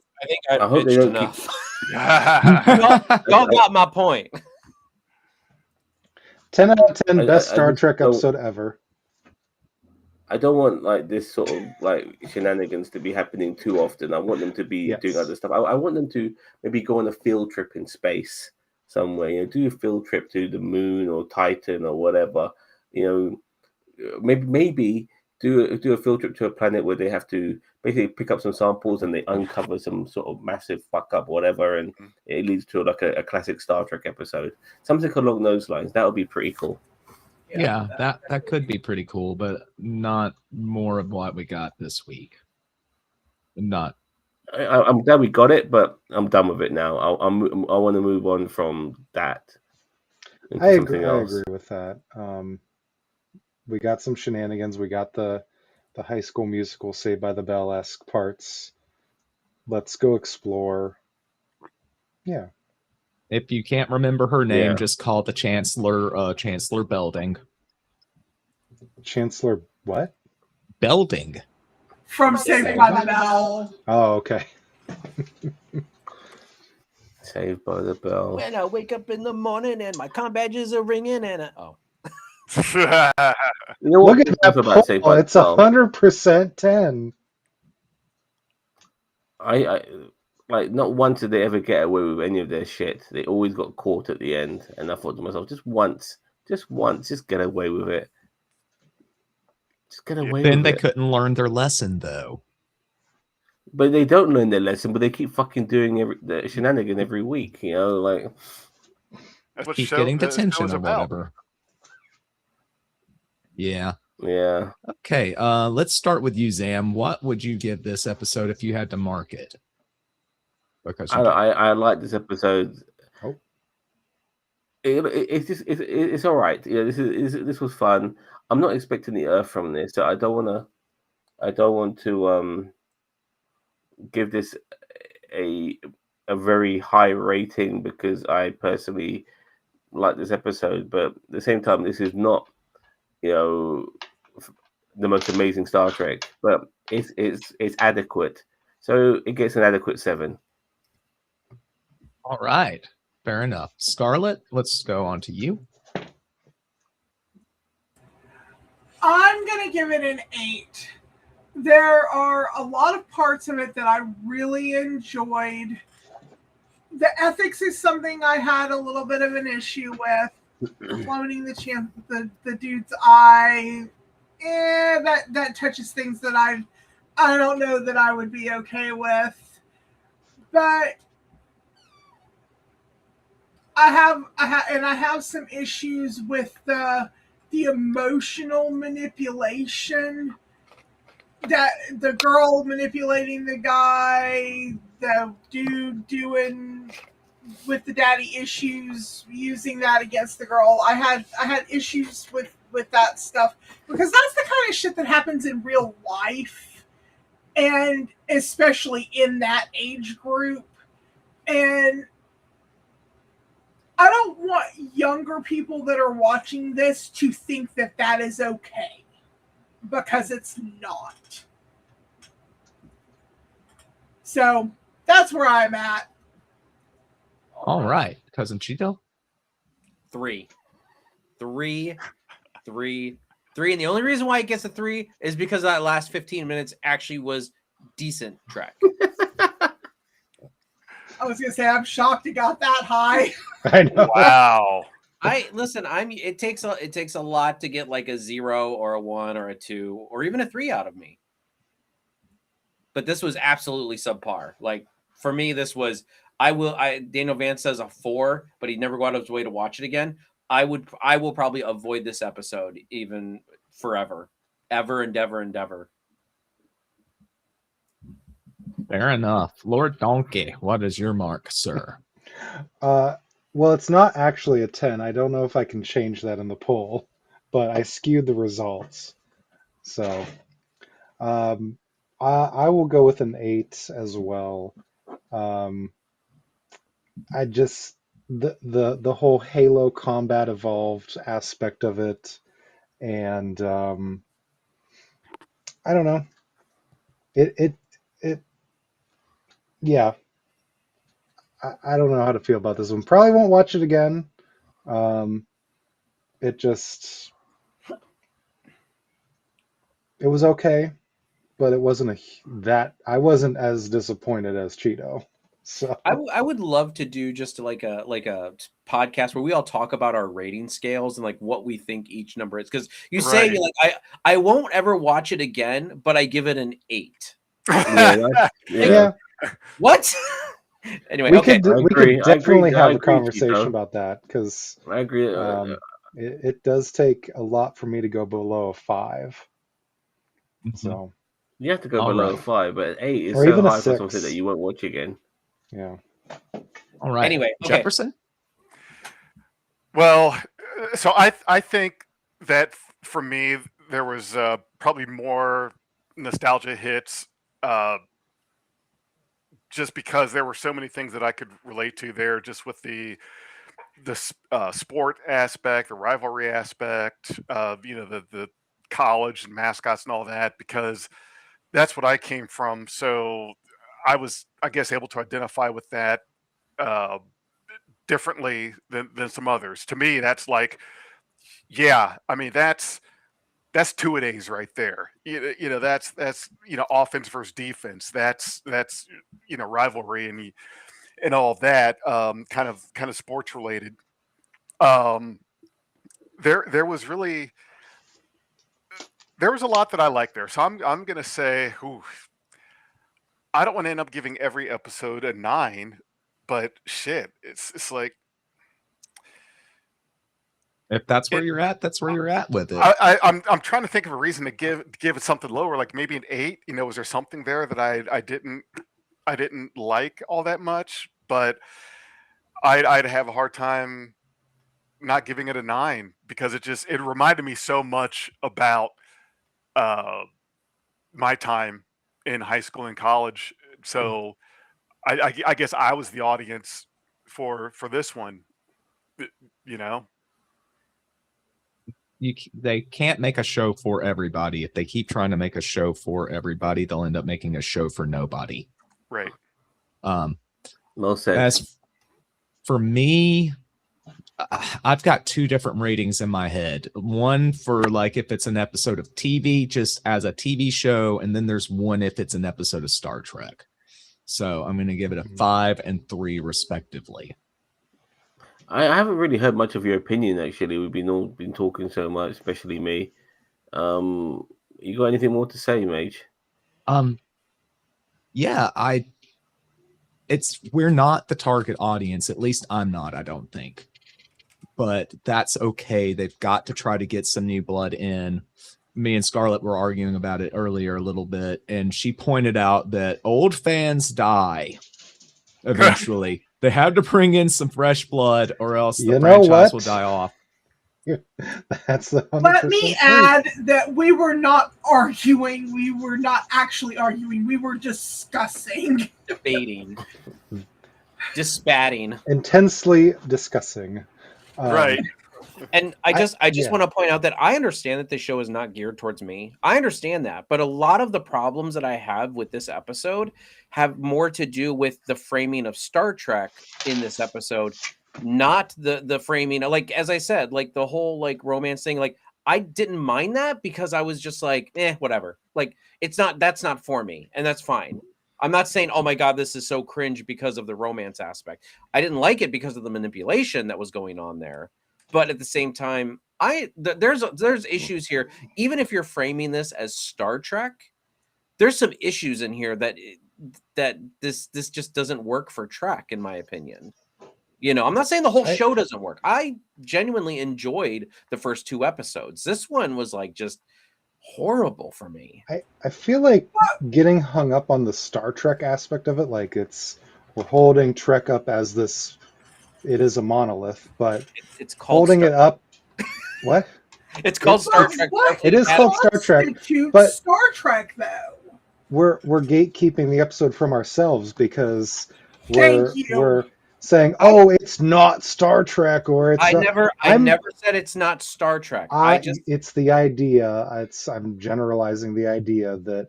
Speaker 2: I hope they
Speaker 3: bitched
Speaker 2: don't
Speaker 3: enough.
Speaker 5: Yeah.
Speaker 3: Y'all got my point.
Speaker 4: 10 out of 10, best
Speaker 2: I
Speaker 4: Star
Speaker 2: just
Speaker 4: Trek
Speaker 2: don't-
Speaker 4: episode ever.
Speaker 2: I don't want like this sort of like shenanigans to be happening too often. I want them to be
Speaker 4: Yes.
Speaker 2: doing other stuff. I want them to maybe go on a field trip in space somewhere. You know, do a field trip to the moon or Titan or whatever. You know, maybe do a field trip to a planet where they have to basically pick up some samples and they uncover some sort of massive fuck up or whatever, and it leads to like a classic Star Trek episode. Something along those lines. That would be pretty cool.
Speaker 1: Yeah, that could be pretty cool, but not more of what we got this week. Not.
Speaker 2: I'm glad we got it, but I'm done with it now. I want to move on from that into
Speaker 4: I
Speaker 2: something else.
Speaker 4: agree with that. We got some shenanigans. We got the High School Musical Saved by the Bell-esque parts. Let's go explore. Yeah.
Speaker 1: If you can't remember her name,
Speaker 2: Yeah.
Speaker 1: just call the Chancellor Chancellor Belding.
Speaker 4: Chancellor what?
Speaker 1: Belding.
Speaker 6: From Saved by the Bell.
Speaker 4: Oh, okay.
Speaker 2: Saved by the Bell.
Speaker 3: When I wake up in the morning and my comm badges are ringing and
Speaker 2: You know what?
Speaker 4: Look at that
Speaker 2: About Saved
Speaker 4: poll.
Speaker 2: by the
Speaker 4: It's
Speaker 2: Bell?
Speaker 4: 100% 10.
Speaker 2: I like not once did they ever get away with any of their shit. They always got caught at the end, and I thought to myself, just once, just get away with it. Just get away
Speaker 1: Then
Speaker 2: with
Speaker 1: they
Speaker 2: it.
Speaker 1: couldn't learn their lesson, though.
Speaker 2: But they don't learn their lesson, but they keep fucking doing the shenanigan every week. You know, like
Speaker 5: That's what
Speaker 1: Keep
Speaker 5: show,
Speaker 1: getting
Speaker 5: the show
Speaker 1: detention
Speaker 5: is
Speaker 1: or
Speaker 5: about.
Speaker 1: whatever. Yeah.
Speaker 2: yeah.
Speaker 1: Okay. Let's start with you, Zam. What would you give this episode if you had to mark it? Because you
Speaker 2: I like this episode.
Speaker 4: Oh.
Speaker 2: It's all right. Yeah, this was fun. I'm not expecting the Earth from this, so I don't want to give this a very high rating because I personally like this episode. But at the same time, this is not the most amazing Star Trek, but it's adequate. So it gets an adequate 7.
Speaker 1: All right. Fair enough. Scarlett, let's go on to you.
Speaker 6: I'm going to give it an 8. There are a lot of parts of it that I really enjoyed. The ethics is something I had a little bit of an issue with. Cloning the dude's eye. That touches things that I don't know that I would be okay with. But I have some issues with the emotional manipulation, that the girl manipulating the guy, the dude doing with the daddy issues, using that against the girl. I had issues with that stuff because that's the kind of shit that happens in real life, and especially in that age group. And I don't want younger people that are watching this to think that that is okay, because it's not. So that's where I'm at.
Speaker 1: All right. Cousin Cheeto?
Speaker 3: 3. And the only reason why it gets a 3 is because that last 15 minutes actually was decent track.
Speaker 6: I was gonna say I'm shocked it got that high.
Speaker 4: I know.
Speaker 5: Wow.
Speaker 3: It takes a lot to get like a 0 or a 1 or a 2 or even a 3 out of me. But this was absolutely subpar. Like for me, this was Daniel Vance says a 4, but he'd never go out of his way to watch it again. I will probably avoid this episode even forever. Ever and ever and ever.
Speaker 1: Fair enough. Lord Donkey, what is your mark, sir?
Speaker 4: Well, it's not actually a 10. I don't know if I can change that in the poll, but I skewed the results. So I will go with an 8 as well. I just the whole Halo Combat Evolved aspect of it, and I don't know. It yeah, I don't know how to feel about this one. Probably won't watch it again. It just, it was okay, but it wasn't I wasn't as disappointed as Cheeto. So
Speaker 3: I would love to do just like a podcast where we all talk about our rating scales and like what we think each number is. Because you say
Speaker 5: Right.
Speaker 3: like I won't ever watch it again, but I give it an 8.
Speaker 4: yeah,
Speaker 3: What? Anyway,
Speaker 4: we
Speaker 3: okay.
Speaker 4: could
Speaker 2: I
Speaker 4: we
Speaker 2: agree.
Speaker 4: could
Speaker 2: I agree.
Speaker 4: definitely
Speaker 2: I
Speaker 4: have a
Speaker 2: agree,
Speaker 4: conversation
Speaker 2: Cheeto.
Speaker 4: about that because
Speaker 2: I agree.
Speaker 4: it does take a lot for me to go below a 5.
Speaker 1: Mhm.
Speaker 4: So
Speaker 2: You have to go
Speaker 1: All
Speaker 2: below
Speaker 1: right.
Speaker 2: 5, but 8 is
Speaker 4: or
Speaker 2: so
Speaker 4: even a
Speaker 2: high for something
Speaker 4: 6.
Speaker 2: that you won't watch again.
Speaker 4: Yeah.
Speaker 1: All right.
Speaker 3: Anyway, okay.
Speaker 1: Jefferson?
Speaker 5: Well, so I think that for me there was probably more nostalgia hits, just because there were so many things that I could relate to there, just with the sport aspect, the rivalry aspect, the college and mascots and all that, because that's what I came from. So I was, I guess, able to identify with that uh, differently than some others. To me, that's like, yeah, I mean, that's two-a-days right there. That's offense versus defense. That's rivalry and all that, kind of sports related. Um, there was really there was a lot that I liked there. So I'm gonna say, ooh, I don't want to end up giving every episode a 9, but shit, it's like
Speaker 1: If that's where
Speaker 5: it.
Speaker 1: you're at, that's where you're at with it.
Speaker 5: I'm trying to think of a reason to give it something lower, like maybe an 8. Was there something there that I didn't like all that much? But I'd have a hard time not giving it a 9 because it reminded me so much about uh, my time in high school and college. So I guess I was the audience for this one. You know,
Speaker 1: They can't make a show for everybody. If they keep trying to make a show for everybody, they'll end up making a show for nobody.
Speaker 5: right?
Speaker 2: Well said.
Speaker 1: As for me, I've got 2 different ratings in my head. One for like if it's an episode of TV, just as a TV show, and then there's one if it's an episode of Star Trek. So I'm going to give it a 5 and 3 respectively.
Speaker 2: I haven't really heard much of your opinion. Actually, we've been talking so much, especially me. You got anything more to say, Mage?
Speaker 1: Yeah, we're not the target audience. At least I'm not, I don't think. But that's okay. They've got to try to get some new blood in. Me and Scarlett were arguing about it earlier a little bit, and she pointed out that old fans die eventually. They have to bring in some fresh blood, or else the franchise will die off.
Speaker 4: That's the 100%
Speaker 6: Let me
Speaker 4: truth.
Speaker 6: add that we were not arguing. We were not actually arguing. We were discussing.
Speaker 3: Debating. Disbatting.
Speaker 4: Intensely discussing.
Speaker 5: Right.
Speaker 3: And I just
Speaker 4: yeah.
Speaker 3: want to point out that I understand that this show is not geared towards me. I understand that, but a lot of the problems that I have with this episode have more to do with the framing of Star Trek in this episode, not the framing. Like as I said, like the whole like romance thing. Like I didn't mind that because I was just like, whatever. Like that's not for me, and that's fine. I'm not saying, oh my God, this is so cringe because of the romance aspect. I didn't like it because of the manipulation that was going on there. But at the same time, there's issues here. Even if you're framing this as Star Trek, there's some issues in here that this just doesn't work for Trek, in my opinion. I'm not saying the whole show doesn't work. I genuinely enjoyed the first 2 episodes. This one was like just horrible for me.
Speaker 4: I feel like getting hung up on the Star Trek aspect of it, like we're holding Trek up as this. It is a monolith, but
Speaker 3: it's called
Speaker 4: holding it up. What?
Speaker 3: It's called Star Trek.
Speaker 4: It is called Star Trek, but
Speaker 6: Star Trek though.
Speaker 4: We're gatekeeping the episode from ourselves because we're saying, "Oh, it's not Star Trek," or it's.
Speaker 3: I never said it's not Star Trek.
Speaker 4: It's the idea. I'm generalizing the idea that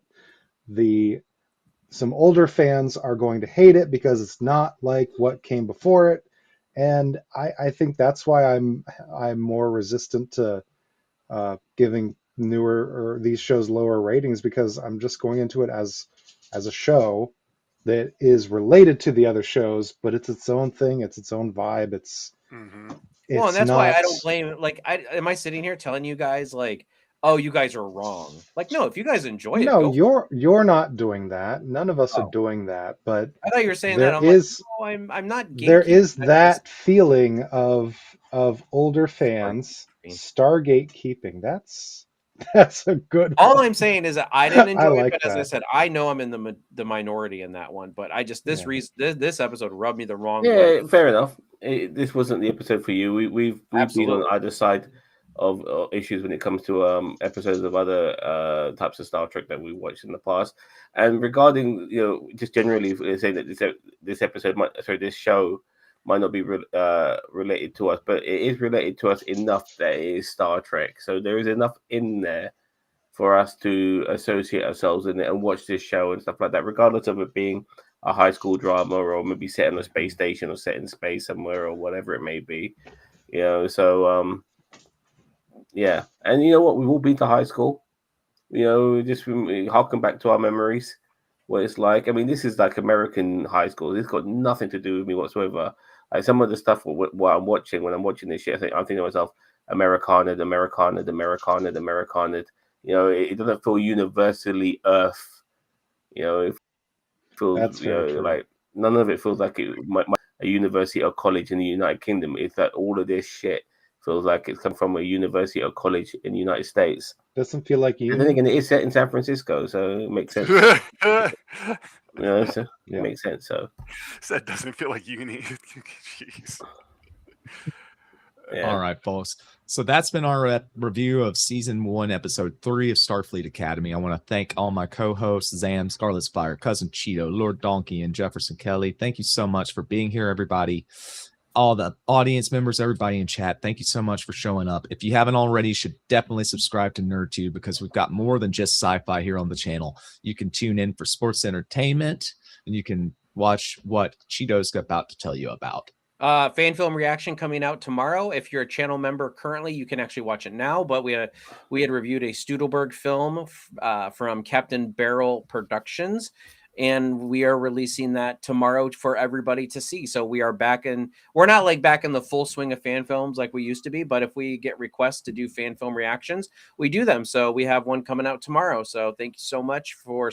Speaker 4: the some older fans are going to hate it because it's not like what came before it, and I think that's why I'm more resistant to giving newer or these shows lower ratings, because I'm just going into it as a show that is related to the other shows, but it's its own thing, it's its own vibe.
Speaker 5: Hmm.
Speaker 3: Well, and
Speaker 4: It's
Speaker 3: that's why
Speaker 4: not.
Speaker 3: I don't blame. Like, am I sitting here telling you guys like, oh, you guys are wrong? Like, no, if you guys enjoy it,
Speaker 4: No,
Speaker 3: go for it.
Speaker 4: you're not doing that. None of us are
Speaker 3: Oh,
Speaker 4: doing that. But
Speaker 3: I thought you were saying that.
Speaker 4: there
Speaker 3: I'm like,
Speaker 4: is
Speaker 3: no, I'm not
Speaker 4: there
Speaker 3: gatekeeping.
Speaker 4: is that feeling of older
Speaker 3: Sorry.
Speaker 4: fans Stargate keeping. That's a good
Speaker 3: All
Speaker 4: one.
Speaker 3: I'm saying is that I didn't
Speaker 4: I
Speaker 3: enjoy it,
Speaker 4: like
Speaker 3: but as I
Speaker 4: that.
Speaker 3: said, I know I'm in the minority in that one. But I just
Speaker 4: Yeah.
Speaker 3: this episode rubbed me the wrong way.
Speaker 2: Yeah, fair enough. This wasn't the episode for you. We've been
Speaker 3: Absolutely.
Speaker 2: on either side of issues when it comes to episodes of other types of Star Trek that we watched in the past. And regarding, just generally saying that this episode this show might not be related to us, but it is related to us enough that it is Star Trek. So there is enough in there for us to associate ourselves in it and watch this show and stuff like that, regardless of it being a high school drama or maybe set on a space station or set in space somewhere or whatever it may be. So yeah. And you know what? We've all been to high school. Just harken back to our memories, what it's like. I mean, this is like American high school. This got nothing to do with me whatsoever. Like some of the stuff what I'm watching when I'm watching this shit, I'm thinking to myself, Americana. It doesn't feel universally Earth. It feels,
Speaker 4: That's very true.
Speaker 2: like none of it feels like it might a university or college in the United Kingdom. It's that all of this shit feels like it's come from a university or college in the United States.
Speaker 4: Doesn't feel like
Speaker 2: And then
Speaker 4: uni.
Speaker 2: again, it is set in San Francisco, so it makes sense.
Speaker 5: So
Speaker 2: So
Speaker 4: Yeah.
Speaker 2: it makes sense. So
Speaker 5: that doesn't feel like uni. Jeez.
Speaker 2: yeah.
Speaker 1: All right, folks. So that's been our review of season 1, episode 3 of Starfleet Academy. I want to thank all my co-hosts, Zam, Scarlet Fire, Cousin Cheeto, Lord Donkey, and Jefferson Kelly. Thank you so much for being here, everybody. All the audience members, everybody in chat, thank you so much for showing up. If you haven't already, you should definitely subscribe to NerdTube, because we've got more than just sci-fi here on the channel. You can tune in for sports entertainment, and you can watch what Cheeto's about to tell you about.
Speaker 3: Fan film reaction coming out tomorrow. If you're a channel member currently, you can actually watch it now. But we had reviewed a Studelberg film from Captain Barrel Productions, and we are releasing that tomorrow for everybody to see. So we are back in. We're not like back in the full swing of fan films like we used to be, but if we get requests to do fan film reactions, we do them. So we have one coming out tomorrow. So thank you so much for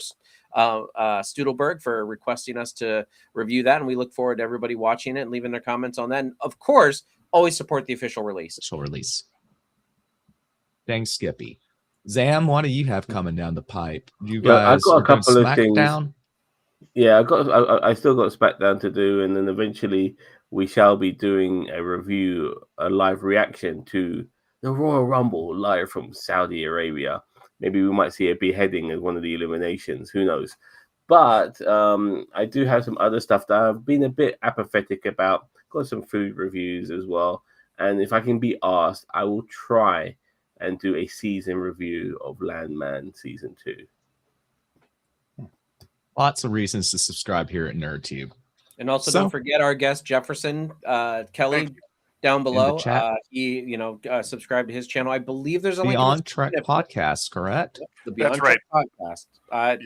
Speaker 3: Studelberg for requesting us to review that, and we look forward to everybody watching it and leaving their comments on that. And of course, always support the official release.
Speaker 1: Thanks, Skippy. Zam, what do you have coming down the pipe? You
Speaker 2: Well,
Speaker 1: guys
Speaker 2: I've got a
Speaker 1: are doing
Speaker 2: couple of things.
Speaker 1: SmackDown?
Speaker 2: Yeah, I still got SmackDown to do, and then eventually we shall be doing a review, a live reaction to the Royal Rumble live from Saudi Arabia. Maybe we might see a beheading as one of the eliminations. Who knows? But I do have some other stuff that I've been a bit apathetic about. Got some food reviews as well. And if I can be asked, I will try and do a season review of Landman Season 2.
Speaker 1: Lots of reasons to subscribe here at NerdTube.
Speaker 3: And also, don't forget our guest Jefferson Kelly down below. He, subscribed to his channel. I believe there's a link
Speaker 1: Beyond Trek podcast, correct?
Speaker 3: The Beyond
Speaker 5: That's
Speaker 3: Trek podcast.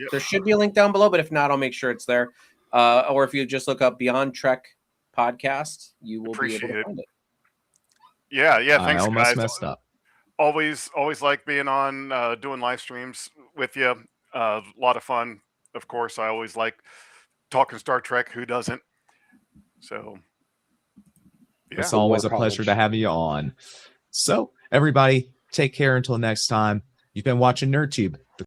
Speaker 3: There should be a link down below, but if not, I'll make sure it's there. Or if you just look up Beyond Trek podcast, you will be able to find it.
Speaker 5: Yeah. Thanks,
Speaker 1: I almost
Speaker 5: guys.
Speaker 1: messed up.
Speaker 5: Always like being on, doing live streams with you. A lot of fun. Of course, I always like talking Star Trek. Who doesn't? So, yeah.
Speaker 1: It's always a pleasure to have you on. So, everybody, take care until next time. You've been watching NerdTube.